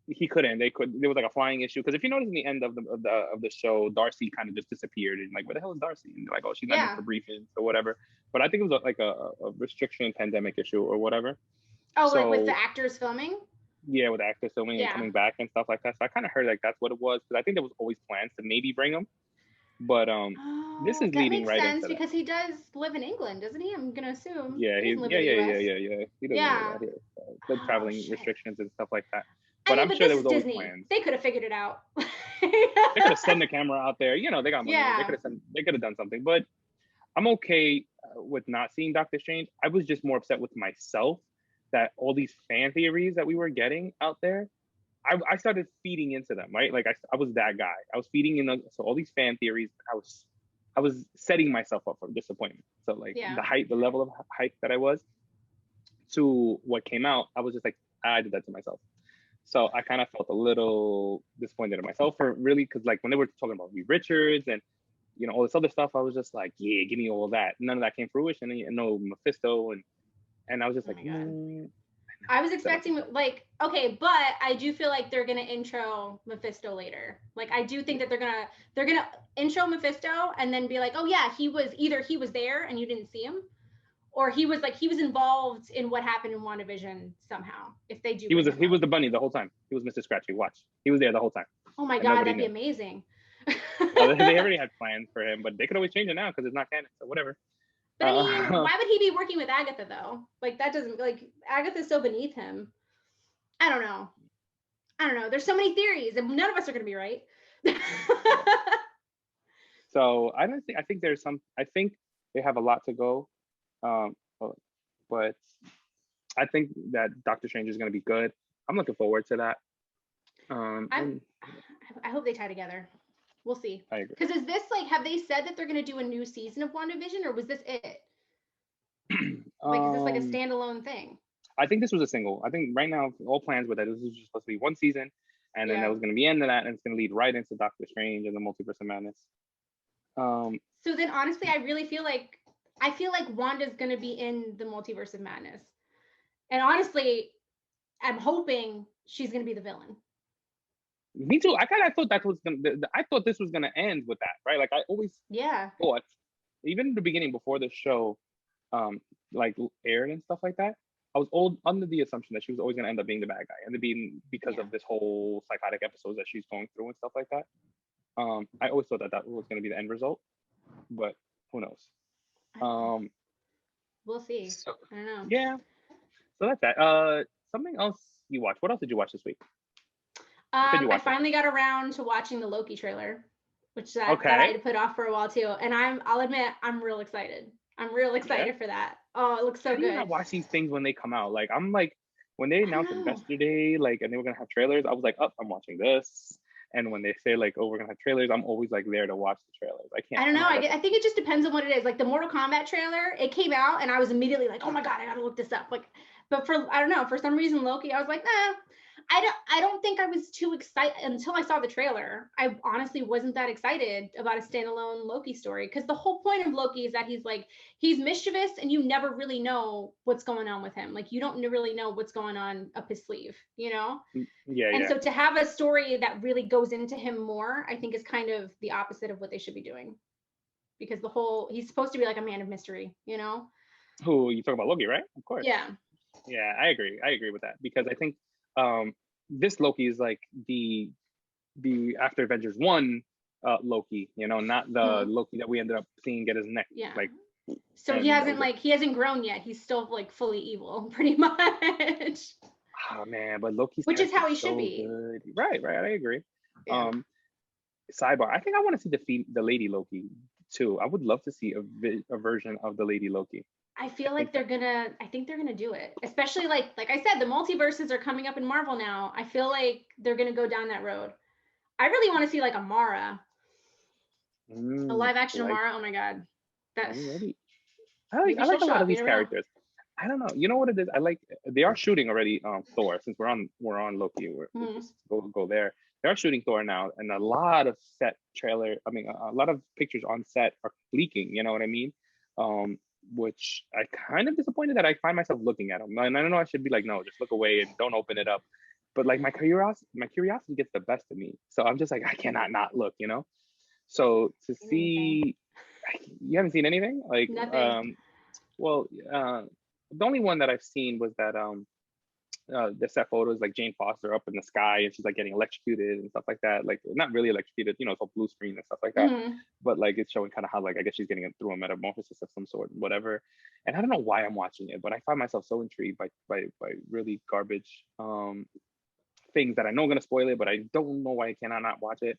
A: he couldn't. There was like a flying issue because if you notice in the end of the show, Darcy kind of just disappeared and like, where the hell is Darcy? And they're like, oh, she's not in for briefings or whatever. But I think it was like a restriction pandemic issue or whatever.
B: Oh, so, like with the actors filming?
A: Yeah, with the actors filming and coming back and stuff like that. So I kind of heard like that's what it was because I think there was always plans to maybe bring him. But this is leading right into that.
B: Because he does live in England, doesn't he? I'm gonna assume.
A: Yeah, he doesn't live out here. Like traveling restrictions and stuff like that. But I'm sure there was always plans.
B: They could have figured it out.
A: They could have sent the camera out there. You know, they got money. Yeah. They could have done something. But I'm okay with not seeing Doctor Strange. I was just more upset with myself that all these fan theories that we were getting out there, I started feeding into them, right? Like I was that guy. I was feeding in so all these fan theories. I was setting myself up for disappointment. So like the level of hype that I was to what came out, I was just like, I did that to myself. So I kind of felt a little disappointed in myself for really, because like when they were talking about Reed Richards and you know all this other stuff, I was just like, yeah, give me all that. None of that came fruition. And no Mephisto and I was just like,
B: I was expecting like, okay, but I do feel like they're gonna intro Mephisto later. Like I do think that they're gonna intro Mephisto and then be like, oh yeah, he was there and you didn't see him, or he was involved in what happened in WandaVision somehow. If they do,
A: he was the bunny the whole time. He was Mr. Scratchy. Watch, he was there the whole time.
B: Oh my god, that'd be amazing.
A: They already had plans for him, but they could always change it now because it's not canon. So whatever.
B: But I mean, why would he be working with Agatha though? Like that doesn't Agatha's so beneath him. I don't know. There's so many theories, and none of us are gonna be right.
A: So I think there's some. I think they have a lot to go, but I think that Doctor Strange is gonna be good. I'm looking forward to that.
B: I hope they tie together. We'll see.
A: I agree.
B: Because is this have they said that they're going to do a new season of WandaVision, or was this it? Is this like a standalone thing?
A: I think this was a single. I think right now all plans were that this was just supposed to be one season, and then that was going to be end of that, and it's going to lead right into Doctor Strange and the Multiverse of Madness.
B: So then, honestly, I feel like Wanda's going to be in the Multiverse of Madness, and honestly, I'm hoping she's going to be the villain.
A: Me too. I thought this was gonna end with that, right? Like I always thought, even in the beginning before the show, like aired and stuff like that, I was under the assumption that she was always gonna end up being the bad guy, and because of this whole psychotic episodes that she's going through and stuff like that. I always thought that was gonna be the end result, but who knows?
B: We'll see. So, I don't know.
A: Yeah. So that's that. Something else you watched? What else did you watch this week?
B: I finally got around to watching the Loki trailer, which that I had to put off for a while too. And I'll admit, I'm real excited. I'm real excited for that. Oh, it looks so good. I
A: watch these things when they come out. Like I'm like, when they announced Investor Day, like, and they were gonna have trailers, I was like, oh, I'm watching this. And when they say like, oh, we're gonna have trailers, I'm always like there to watch the trailers.
B: I don't know. I think it just depends on what it is. Like the Mortal Kombat trailer, it came out, and I was immediately like, oh my god, I gotta look this up. Like, but I don't know, for some reason Loki, I was like, nah. I don't think I was too excited until I saw the trailer. I honestly wasn't that excited about a standalone Loki story, because the whole point of Loki is that he's mischievous and you never really know what's going on with him. Like you don't really know what's going on up his sleeve, you know?
A: Yeah.
B: And so to have a story that really goes into him more, I think is kind of the opposite of what they should be doing, because he's supposed to be like a man of mystery, you know?
A: Who you talk about Loki, right? Of course.
B: Yeah.
A: Yeah, I agree with that, because I think this Loki is like the after Avengers 1 Loki, you know, not the Loki that we ended up seeing get his neck like.
B: So he hasn't grown yet. He's still like fully evil, pretty much.
A: Oh man, but Loki's
B: which is how he should be.
A: Good. Right, I agree.
B: Yeah.
A: Sidebar, I think I want to see the Lady Loki too. I would love to see a version of the Lady Loki.
B: I feel like they're gonna do it, especially like I said, the multiverses are coming up in Marvel now. I feel like they're gonna go down that road. I really want to see like a Mara, a live action Mara. Oh my god,
A: I like a lot of these characters. I don't know. You know what it is? They are shooting already Thor, since we're on Loki. We're just go there. they are shooting Thor now, and a lot of a lot of pictures on set are leaking. You know what I mean? Which I kind of disappointed that I find myself looking at them. And I don't know, I should be like, no, just look away and don't open it up. But like my curiosity gets the best of me. So I'm just like, I cannot not look, you know? So to see, you haven't seen anything? Like,
B: Nothing.
A: The only one that I've seen was that the set photos like Jane Foster up in the sky and she's like getting electrocuted and stuff like that. Like not really electrocuted, you know, it's all blue screen and stuff like that. But like it's showing kind of how like I guess she's getting it through a metamorphosis of some sort, whatever. And I don't know why I'm watching it, but I find myself so intrigued by really garbage things that I know I'm gonna spoil it, but I don't know why I cannot not watch it.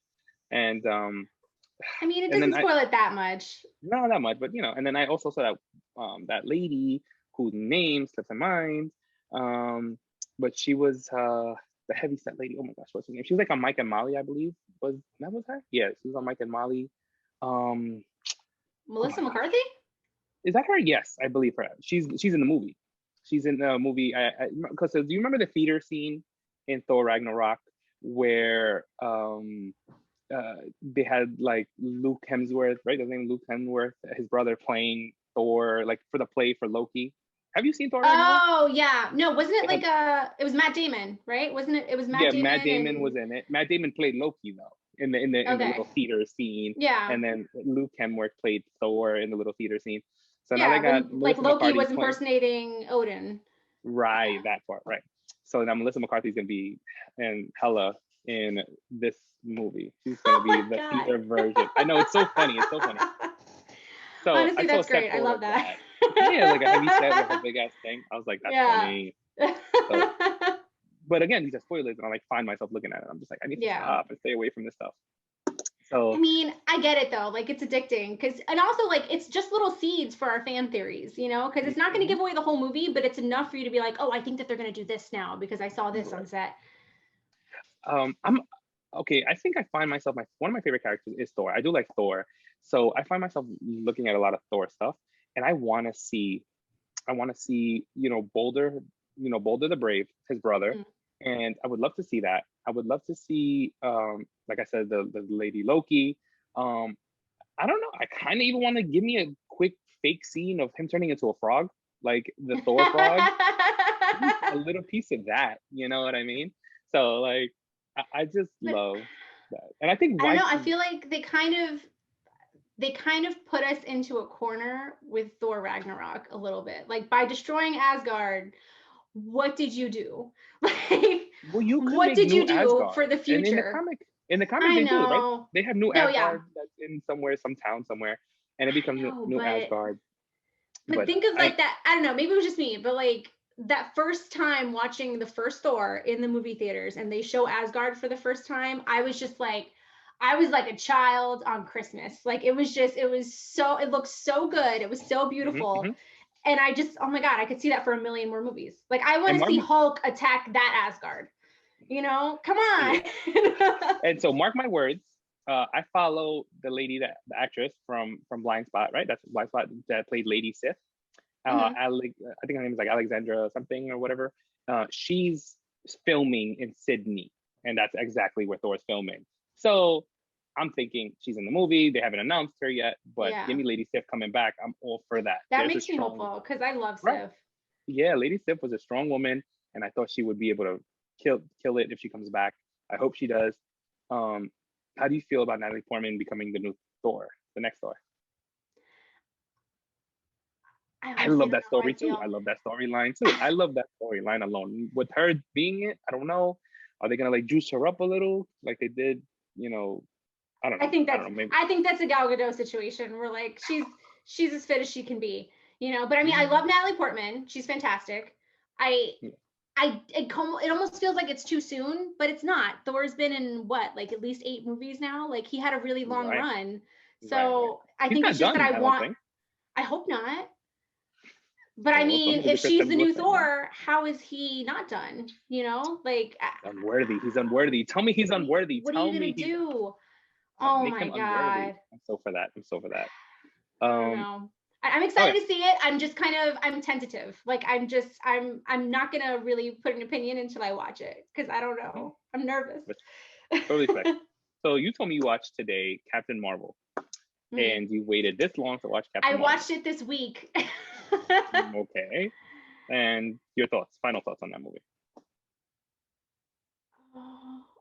A: And
B: I mean, it doesn't spoil it that much.
A: Not that much, but you know. And then I also saw that that lady whose name slips my mind. But she was the heavyset lady. Oh my gosh, what's her name? She was like on Mike and Molly, I believe. Was her? Yeah, she was on Mike and Molly.
B: Melissa McCarthy?
A: Is that her? Yes, I believe her. She's in the movie. She's in the movie. Because do you remember the theater scene in Thor Ragnarok where they had like Luke Hemsworth, right? His name Luke Hemsworth, his brother playing Thor, like for the play for Loki. Have you seen Thor Ragnarok?
B: Oh yeah, no, wasn't it like it was Matt Damon, right? Wasn't it? It was Matt Damon.
A: Yeah, Matt Damon was in it. Matt Damon played Loki though in the little theater scene.
B: Yeah.
A: And then Luke Hemsworth played Thor in the little theater scene. So
B: yeah,
A: now they got
B: like Loki was impersonating Odin.
A: Right, that part, right. So now Melissa McCarthy's gonna be in Hela in this movie. She's gonna be the theater version. I know, it's so funny. It's so funny. So
B: honestly, that's great. I love that.
A: Yeah, like a heavy set with a big ass thing. I was like, that's funny. So, but again, these are spoilers, and I like find myself looking at it. I'm just like, I need to stop and stay away from this stuff. So
B: I mean, I get it though. Like it's addicting and also like it's just little seeds for our fan theories, you know, because it's not going to give away the whole movie, but it's enough for you to be like, oh, I think that they're going to do this now because I saw this on set.
A: I'm okay. I think I find myself one of my favorite characters is Thor. I do like Thor, so I find myself looking at a lot of Thor stuff, and I want to see, Boulder the Brave, his brother, and I would love to see that. I would love to see, like I said, the lady Loki. I don't know. I kind of even want to give me a quick fake scene of him turning into a frog, like the Thor frog. A little piece of that, you know what I mean? So like, I just love that, and I think
B: I don't know. I feel like they kind of put us into a corner with Thor Ragnarok a little bit, like by destroying Asgard. What did you do? Like, what did you do
A: Asgard
B: for the future?
A: And in the comic, they do, right? They have new Asgard that's in some town somewhere, and it becomes new Asgard.
B: But think of like that. I don't know. Maybe it was just me, but like that first time watching the first Thor in the movie theaters, and they show Asgard for the first time, I was like a child on Christmas. Like it looked so good. It was so beautiful. And I just, oh my God, I could see that for a million more movies. Like I want to see Hulk attack that Asgard, come on.
A: Yeah. And so mark my words, I follow the lady, the actress from Blind Spot, right? That's Blind Spot that played Lady Sif. I think her name is like Alexandra something or whatever. She's filming in Sydney, and that's exactly where Thor's filming. So I'm thinking she's in the movie. They haven't announced her yet, but give me Lady Sif coming back. I'm all for that.
B: That makes me hopeful because I love Sif.
A: Yeah, Lady Sif was a strong woman, and I thought she would be able to kill it if she comes back. I hope she does. How do you feel about Natalie Portman becoming the new Thor, the next Thor? I love that story too. I love that storyline too. I love that storyline alone. With her being it, I don't know. Are they gonna like juice her up a little like they did? I don't know.
B: I think that's a Gal Gadot situation where like she's as fit as she can be, But I mean, I love Natalie Portman. She's fantastic. It almost feels like it's too soon, but it's not. Thor's been in like at least 8 movies now. Like he had a really long run. So I think it's just that I hope not. But I mean, if she's the new Thor, how is he not done? Like
A: unworthy. He's unworthy. Tell me he's unworthy.
B: What are you gonna do? Oh my God.
A: I'm so for that.
B: I don't know. I'm excited to see it. I'm just I'm tentative. Like I'm not gonna really put an opinion until I watch it because I don't know. I'm nervous.
A: Totally respect. So you told me you watched today Captain Marvel, and you waited this long to watch Captain Marvel.
B: I watched it this week.
A: Okay. And your thoughts, final thoughts on that movie?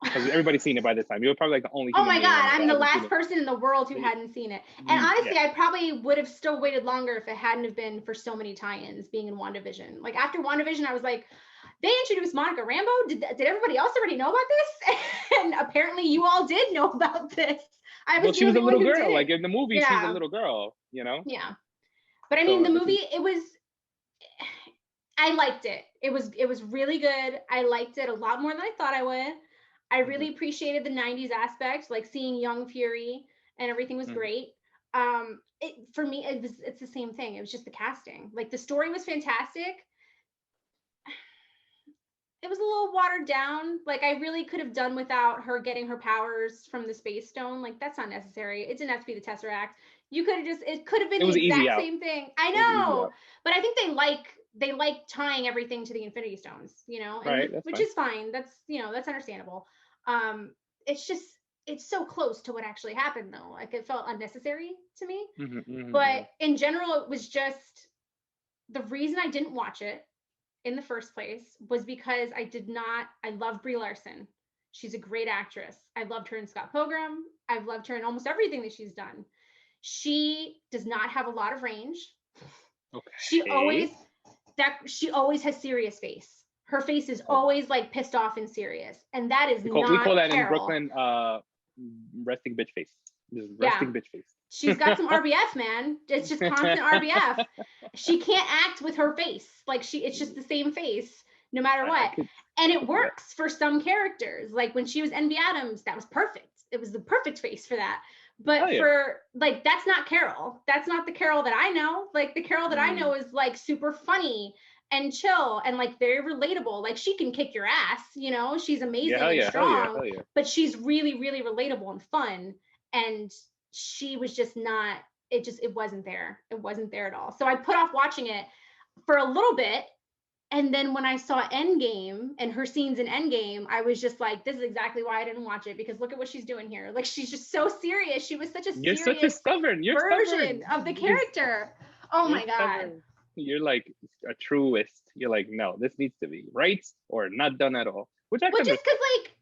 A: Because everybody's seen it by this time. You're probably like the only.
B: Oh my God, I'm the last person in the world who hadn't seen it. And honestly, I probably would have still waited longer if it hadn't have been for so many tie-ins being in WandaVision. Like after WandaVision, I was like, they introduced Monica Rambeau. Did everybody else already know about this? And apparently, you all did know about this.
A: Well, she was a little girl. Like in the movie, she's a little girl. You know.
B: Yeah. But I mean, the movie, it was. I liked it. It was really good. I liked it a lot more than I thought I would. I really appreciated the 90s aspect, like seeing young Fury and everything was great. For me, it's the same thing. It was just the casting. Like the story was fantastic. It was a little watered down. Like I really could have done without her getting her powers from the Space Stone. Like that's not necessary. It didn't have to be the Tesseract. You could have it could have been the exact same thing. I know, but I think they like tying everything to the Infinity Stones, you know, and which is fine. That's, you know, that's understandable. It's so close to what actually happened though. Like it felt unnecessary to me. But in general, it was just the reason I didn't watch it in the first place was because I love Brie Larson. She's a great actress. I loved her in Scott Pilgrim. I've loved her in almost everything that she's done. She does not have a lot of range. Okay. She always has serious face. Her face is always like pissed off and serious, and that is not we call that Carol.
A: In Brooklyn resting bitch face. Just resting bitch face.
B: She's got some RBF, man. It's just constant RBF. She can't act with her face. Like it's just the same face no matter what. And it works for some characters. Like when she was Envy Adams, that was perfect. It was the perfect face for that. But for like, that's not Carol. That's not the Carol that I know. Like the Carol that I know is like super funny and chill and like very relatable. Like she can kick your ass, you know, she's amazing and strong, but she's really, really relatable and fun. And she was just not, it wasn't there. It wasn't there at all. So I put off watching it for a little bit. And then when I saw Endgame and her scenes in Endgame, I was just like, this is exactly why I didn't watch it, because look at what she's doing here. Like she's just so serious. She was such a serious version of the character. Oh my God.
A: You're like a truist. You're like, no, this needs to be right or not done at all. Which just
B: because like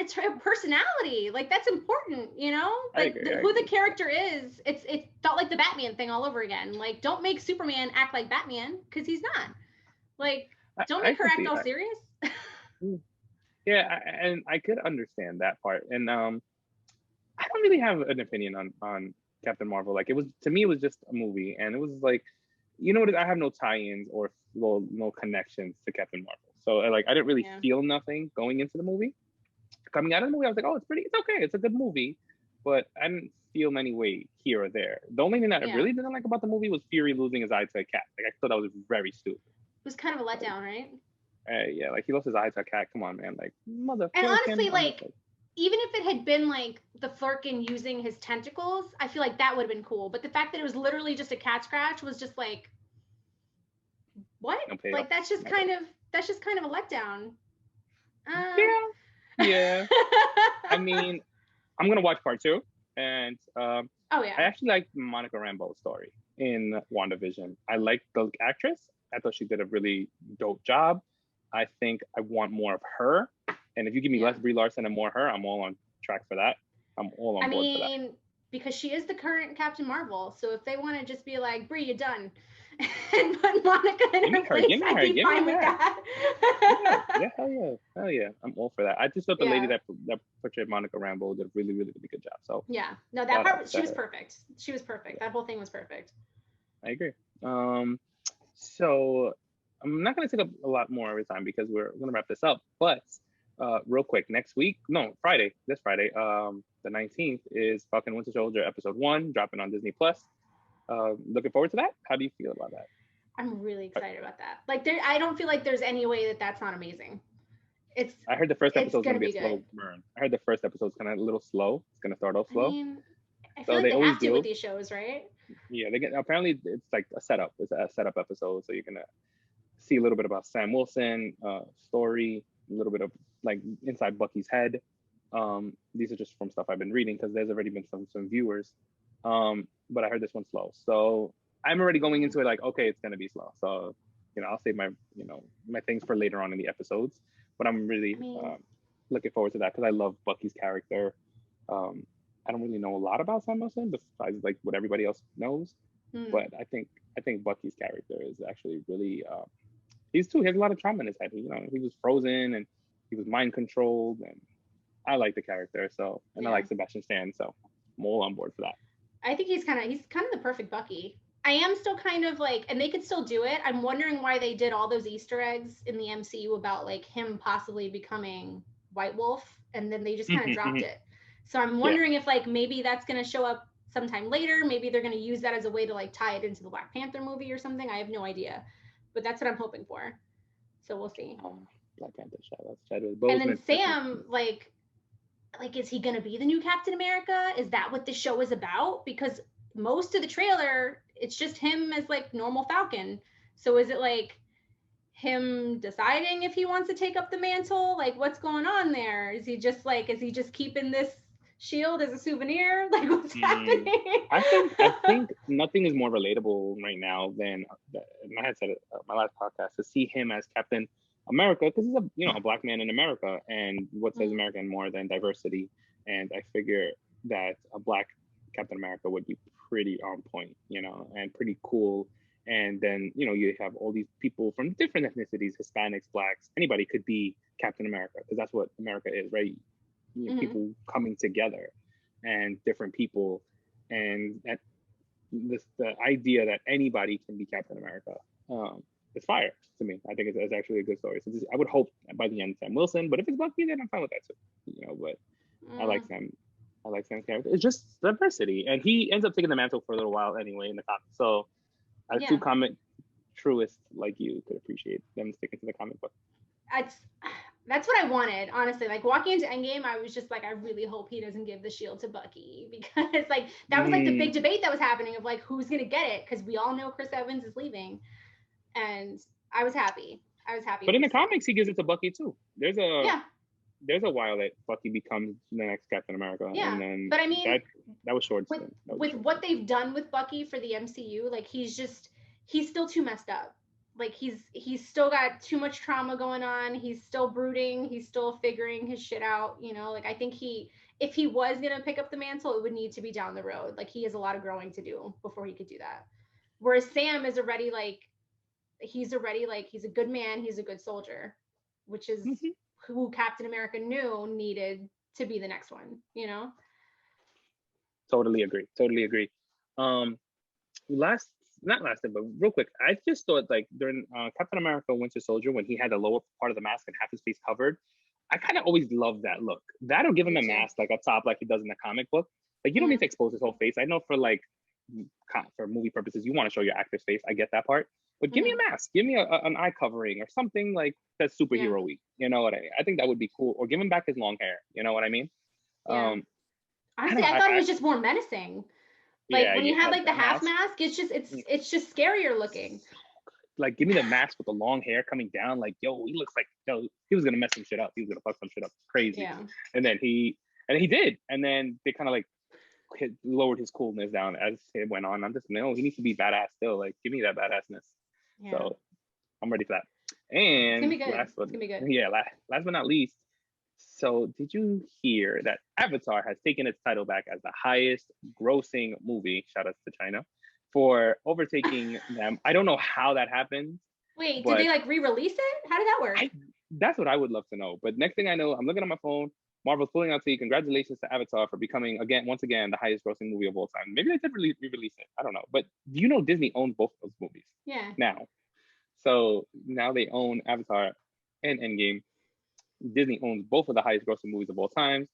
B: it's her personality, like that's important, you know. Like who the character is. It felt like the Batman thing all over again. Like don't make Superman act like Batman because he's not. Like don't make her act all serious.
A: Yeah, and I could understand that part. And I don't really have an opinion on Captain Marvel. Like it was, to me, it was just a movie, and it was like, you know what? I have no tie-ins or no connections to Captain Marvel. So like I didn't really feel nothing going into the movie. Coming out of the movie, I was like, oh, it's okay. It's a good movie, but I didn't feel any way here or there. The only thing that I really didn't like about the movie was Fury losing his eye to a cat. Like I thought that was very stupid.
B: It was kind of a letdown, right?
A: Yeah, like he lost his eye to a cat. Come on, man. Like motherfucker.
B: And honestly, like even if it had been like the Flurkin using his tentacles, I feel like that would have been cool. But the fact that it was literally just a cat scratch was just like, what? Like that's just kind of a letdown.
A: Yeah. I mean, I'm gonna watch part 2, and I actually liked Monica Rambeau's story in WandaVision. I liked the actress. I thought she did a really dope job. I think I want more of her. And if you give me less Brie Larson and more her, I'm all on track for that. I'm all on board for that. I mean,
B: because she is the current Captain Marvel. So if they want to just be like, Brie, you're done. And put Monica in her place, I'd be fine with that.
A: Hell yeah. I'm all for that. I just thought the lady that portrayed Monica Rambeau did a really, really, really good job. So
B: yeah. No, that part, she was perfect. She was perfect. That whole thing was perfect.
A: I agree. So I'm not going to take up a lot more of your time because we're going to wrap this up. But real quick, this Friday, the 19th is Falcon Winter Soldier episode 1 dropping on Disney Plus. Looking forward to that. How do you feel about that?
B: I'm really excited about that. Like I don't feel like there's any way that that's not amazing.
A: I heard the first episode's going to be a slow burn. I heard the first episode's kind of a little slow. It's going to start off slow.
B: I mean, I feel like they have to with these shows, right?
A: Yeah, apparently it's like a setup. It's a setup episode, so you're gonna see a little bit about Sam Wilson story, a little bit of like inside Bucky's head, These are just from stuff I've been reading because there's already been some viewers. But I heard this one's slow. So I'm already going into it like, okay, it's gonna be slow. So, I'll save my things for later on in the episodes. But I'm really looking forward to that because I love Bucky's character. I don't really know a lot about Sam Wilson besides like what everybody else knows. But I think Bucky's character is actually really he has a lot of trauma in his head. He was frozen and he was mind controlled, and I like the character. So, and I like Sebastian Stan, so I'm all on board for that.
B: I think he's kind of the perfect Bucky. I am still kind of like, and they could still do it. I'm wondering why they did all those Easter eggs in the MCU about like him possibly becoming White Wolf, and then they just kind of dropped it. So I'm wondering if like maybe that's going to show up sometime later. Maybe they're going to use that as a way to like tie it into the Black Panther movie or something. I have no idea, but that's what I'm hoping for. So we'll see.
A: Black Panther,
B: and then Sam, like, is he going to be the new Captain America? Is that what the show is about? Because most of the trailer, it's just him as like normal Falcon. So is it like him deciding if he wants to take up the mantle? Like, what's going on there? Is he just keeping this shield as a souvenir? Like, what's happening?
A: I think nothing is more relatable right now than, and I had said it my last podcast, to see him as Captain America, because he's a black man in America, and what says American more than diversity? And I figure that a black Captain America would be pretty on point, and pretty cool. And then you have all these people from different ethnicities, Hispanics, blacks, anybody could be Captain America, because that's what America is, right? People coming together and different people, and the idea that anybody can be Captain America. It's fire to me. I think it's actually a good story. So I would hope by the end Sam Wilson, but if it's Bucky, then I'm fine with that too. But I like Sam. I like Sam's character. It's just diversity, and he ends up taking the mantle for a little while anyway in the comics. So, as two comic truists like you could appreciate them sticking to the comic book.
B: That's what I wanted, honestly. Like walking into Endgame, I was just like, I really hope he doesn't give the shield to Bucky, because like that was like the big debate that was happening of like who's gonna get it, because we all know Chris Evans is leaving. And I was happy.
A: But in the comics, he gives it to Bucky too. There's a while that Bucky becomes the next Captain America.
B: Yeah,
A: and then
B: but I mean,
A: that was short.
B: With what they've done with Bucky for the MCU, like he's still too messed up. Like he's still got too much trauma going on. He's still brooding. He's still figuring his shit out. Like I think if he was gonna pick up the mantle, it would need to be down the road. Like he has a lot of growing to do before he could do that. Whereas Sam is already like, he's a good man, he's a good soldier, which is who Captain America knew needed to be the next one,
A: Totally agree. Not last, but real quick, I just thought like during Captain America Winter Soldier, when he had the lower part of the mask and half his face covered, I kind of always loved that look. That'll give him a mask like up top like he does in the comic book. Like you don't need to expose his whole face. I know for movie purposes, you want to show your actor's face. I get that part. But give me a mask, give me an eye covering or something like that's superhero-y. You know what I mean? I think that would be cool. Or give him back his long hair. You know what I mean?
B: Yeah. Honestly, I thought it was just more menacing. Like when you had like the half mask, it's just scarier looking.
A: Like give me the mask with the long hair coming down. Like he looks like he was gonna mess some shit up. He was gonna fuck some shit up crazy. Yeah. And then he did. And then they kind of like lowered his coolness down as it went on. I'm just he needs to be badass still. Like give me that badassness. Yeah. So I'm ready for that. And it's gonna be good. Yeah, last but not least. So did you hear that Avatar has taken its title back as the highest grossing movie, shout out to China, for overtaking them? I don't know how that happened.
B: Wait, did they like re-release it? How did that work?
A: That's what I would love to know. But next thing I know, I'm looking at my phone, Marvel's pulling out to you, congratulations to Avatar for becoming once again the highest grossing movie of all time. Maybe they did re-release it. I don't know. But do you know Disney owns both of those movies?
B: Yeah.
A: Now. So now they own Avatar and Endgame. Disney owns both of the highest grossing movies of all time.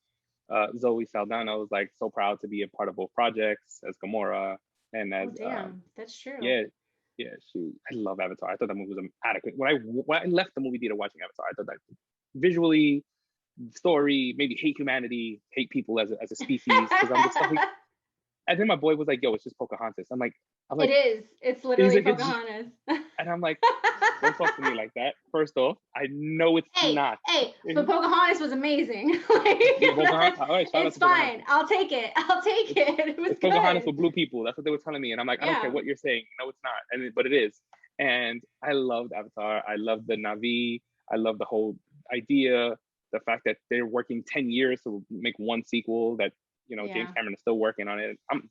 A: Zoe Saldana was like so proud to be a part of both projects as Gamora and as
B: that's true.
A: Yeah, I love Avatar. I thought that movie was adequate. When I left the movie theater watching Avatar, I thought that visually, story, maybe hate humanity, hate people as a species. Because I'm just like, and then my boy was like, "Yo, it's just Pocahontas." I'm like, I'm like,
B: it is. It's
A: he's
B: literally
A: like,
B: Pocahontas.
A: and I'm like, don't talk to me like that. First off, I know it's
B: Hey,
A: not.
B: but Pocahontas was amazing.
A: Yeah, Pocahontas. All right, shout out
B: It's
A: to
B: fine.
A: Pocahontas.
B: I'll take it. I'll take it. It was
A: It's Pocahontas
B: good.
A: with blue people. That's what they were telling me, and I'm like, I don't care
B: Yeah.
A: what you're saying. No, it's not, but it is. And I loved Avatar. I loved the Navi. I love the whole idea. The fact that they're working 10 years to make one sequel. That James
B: Yeah.
A: Cameron is still working on it. I'm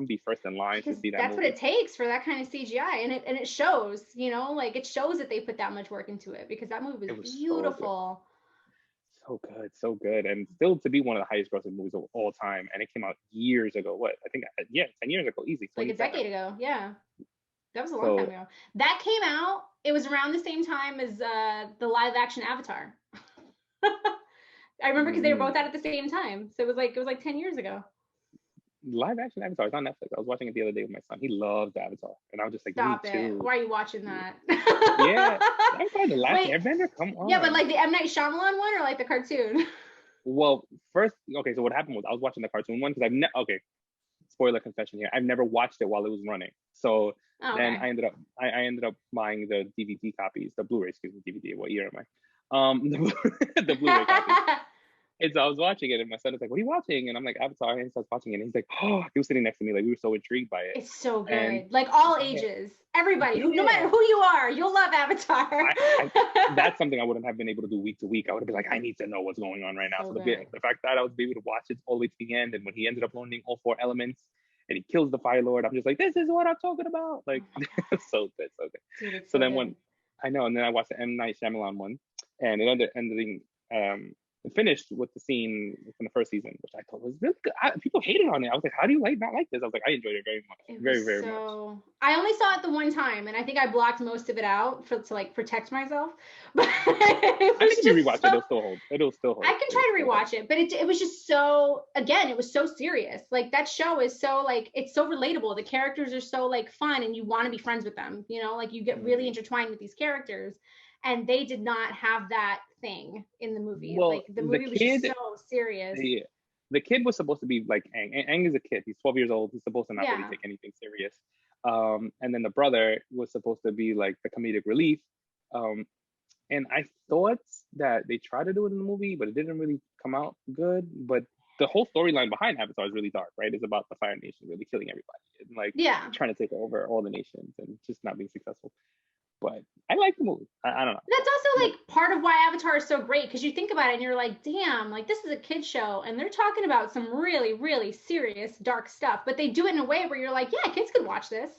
A: be first in line to
B: Because
A: see that
B: that's what
A: movie.
B: it takes for that kind of CGI, and it shows. Like it shows that they put that much work into it because that movie was beautiful.
A: So good, and still to be one of the highest grossing movies of all time. And it came out years ago. What I think, 10 years ago, easy.
B: Like a decade ago, yeah. That was a long
A: So
B: time ago. That came out. It was around the same time as the live action Avatar. I remember because they were both out at the same time. So it was like 10 years ago.
A: live action Avatar. It's on Netflix. I was watching it the other day with my son. He loves Avatar, and I was just like,
B: Stop
A: me
B: it.
A: too.
B: Why are you watching that?
A: Yeah, Avatar: The Last
B: Wait,
A: Airbender. Come on.
B: Yeah, but like the M. Night Shyamalan one or like the cartoon?
A: Well, first, okay. So what happened was I was watching the cartoon one because okay. Spoiler confession here. I've never watched it while it was running. So then I ended up buying the DVD copies, the Blu-ray, excuse me, DVD. What year am I? The Blu-ray copies. And so I was watching it, and my son was like, "What are you watching?" And I'm like, "Avatar." And he starts watching it, and he's like, "Oh!" He was sitting next to me, like we were so intrigued by it.
B: It's so good.
A: And,
B: like all ages, everybody, no matter who you are, you'll love Avatar.
A: That's something I wouldn't have been able to do week to week. I would have been like, I need to know what's going on right now. So the fact that I was able to watch it all the way to the end, and when he ended up learning all 4 elements, and he kills the Fire Lord, I'm just like, this is what I'm talking about. Like, so good, so good.
B: Dude,
A: so then when I know, and then I watched the M. Night Shyamalan one, and it ended finished with the scene from the first season, which I thought was really good. People hated on it. I was like, how do you not like this? I was like, I enjoyed it very much. Very much.
B: I only saw it the one time, and I think I blocked most of it out to like protect myself. But
A: I think if you rewatch it, it'll still hold.
B: I can try to rewatch it, but it was just so, again, it was so serious. Like that show is so like, it's so relatable. The characters are so like fun, and you want to be friends with them. Like you get really intertwined with these characters. And they did not have that thing in the movie.
A: Well,
B: like the movie was just so serious.
A: The kid was supposed to be like Aang. Aang is a kid. He's 12 years old. He's supposed to not really take anything serious. And then the brother was supposed to be like the comedic relief. And I thought that they tried to do it in the movie, but it didn't really come out good. But the whole storyline behind Avatar is really dark, right? It's about the Fire Nation really killing everybody and like trying to take over all the nations and just not being successful. But I like the movie. I don't know.
B: That's also like part of why Avatar is so great, because you think about it and you're like, damn, like this is a kid's show and they're talking about some really, really serious, dark stuff. But they do it in a way where you're like, yeah, kids could watch this.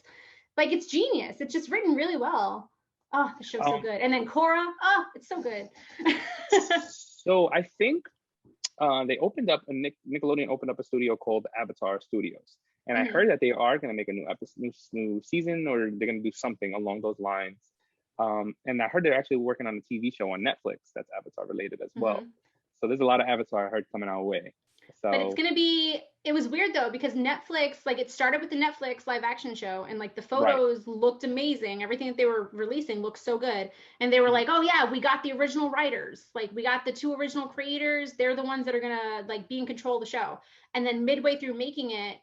B: Like it's genius. It's just written really well. Oh, the show's so good. And then Korra, oh, it's so good.
A: So I think they opened up Nickelodeon opened up a studio called Avatar Studios. And I heard that they are going to make a new season, or they're going to do something along those lines. And I heard they're actually working on a TV show on Netflix that's Avatar related as well. So there's a lot of Avatar I heard coming our way. So,
B: but it's going to be, it was weird though, because Netflix, like it started with the Netflix live action show, and like the photos looked amazing. Everything that they were releasing looked so good. And they were like, oh yeah, we got the original writers. Like we got the 2 original creators. They're the ones that are going to like be in control of the show. And then midway through making it,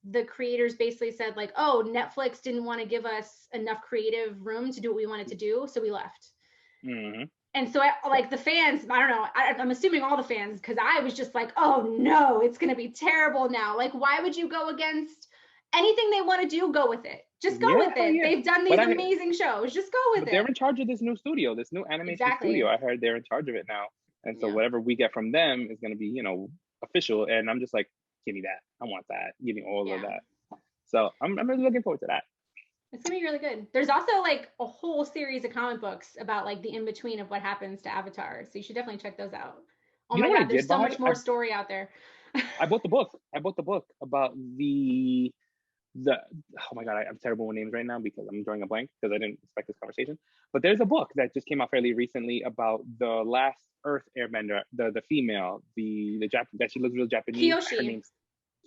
B: the creators basically said like, oh, Netflix didn't want to give us enough creative room to do what we wanted to do, so we left. And so like the fans, I don't know, I'm assuming all the fans, because I was just like, oh no, it's going to be terrible now. Like, why would you go against anything they want to do? Go with it. Just go with it. They've done these amazing shows. Just go with it.
A: They're in charge of this new studio, this new animation studio. I heard they're in charge of it now. And so whatever we get from them is going to be, official. And I'm just like, give me that. I want that. Give me all of that. So I'm really looking forward to that.
B: It's gonna be really good. There's also like a whole series of comic books about like the in-between of what happens to Avatar. So you should definitely check those out. Oh my God, there's so much more story out there.
A: I bought the book. About the oh my God, I'm terrible with names right now because I'm drawing a blank because I didn't expect this conversation. But there's a book that just came out fairly recently about the last Earth Airbender, the female, the that she looks real Japanese.
B: Kyoshi.
A: Her name's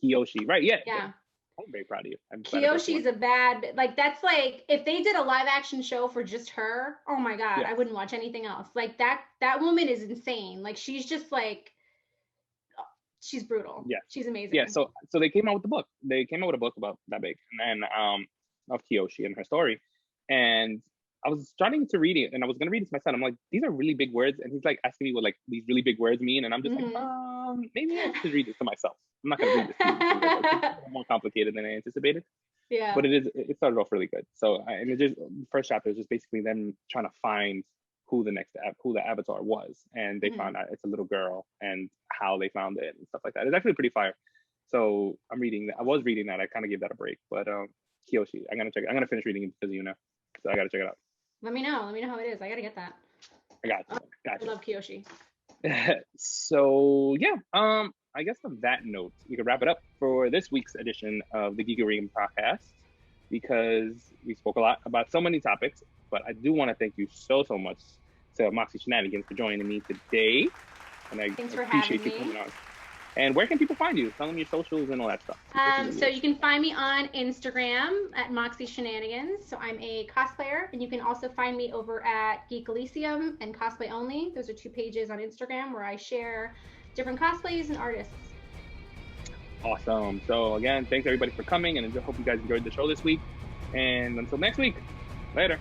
A: Kyoshi, right? Yeah.
B: Yeah.
A: I'm very proud of you.
B: Kyoshi's a bad, like that's like if they did a live action show for just her, oh my God, I wouldn't watch anything else. Like that woman is insane. Like she's just like, she's brutal. Yeah. She's amazing.
A: Yeah. So they came out with the book. They came out with a book about that big. And then of Kyoshi and her story. And I was starting to read it, and I was gonna read it to my son. I'm like, these are really big words, and he's like asking me what like these really big words mean, and I'm just like, maybe I should read this to myself. I'm not gonna read this to you. It's more complicated than I anticipated.
B: Yeah.
A: But it started off really good. So and it just the first chapter is just basically them trying to find who the avatar was, and they found out it's a little girl and how they found it and stuff like that. It's actually pretty fire. So I'm reading that. I was reading that. I kind of gave that a break, but Kyoshi, I'm gonna finish reading it because so I gotta check it out.
B: Let me know how it is. I gotta get that.
A: I got you.
B: I love Kyoshi.
A: So yeah, I guess on that note, we can wrap it up for this week's edition of the Geek-A-Rican podcast, because we spoke a lot about so many topics. But I do want to thank you so much to Moxxi Shenanigans for joining me today, and I appreciate you coming on. And where can people find you? Tell them your socials and all that stuff.
B: So you can find me on Instagram at Moxxi Shenanigans. So I'm a cosplayer, and you can also find me over at Geek-A-Rician and Cosplay Only. Those are 2 pages on Instagram where I share different cosplays and artists.
A: Awesome. So again, thanks everybody for coming, and I hope you guys enjoyed the show this week. And until next week, later.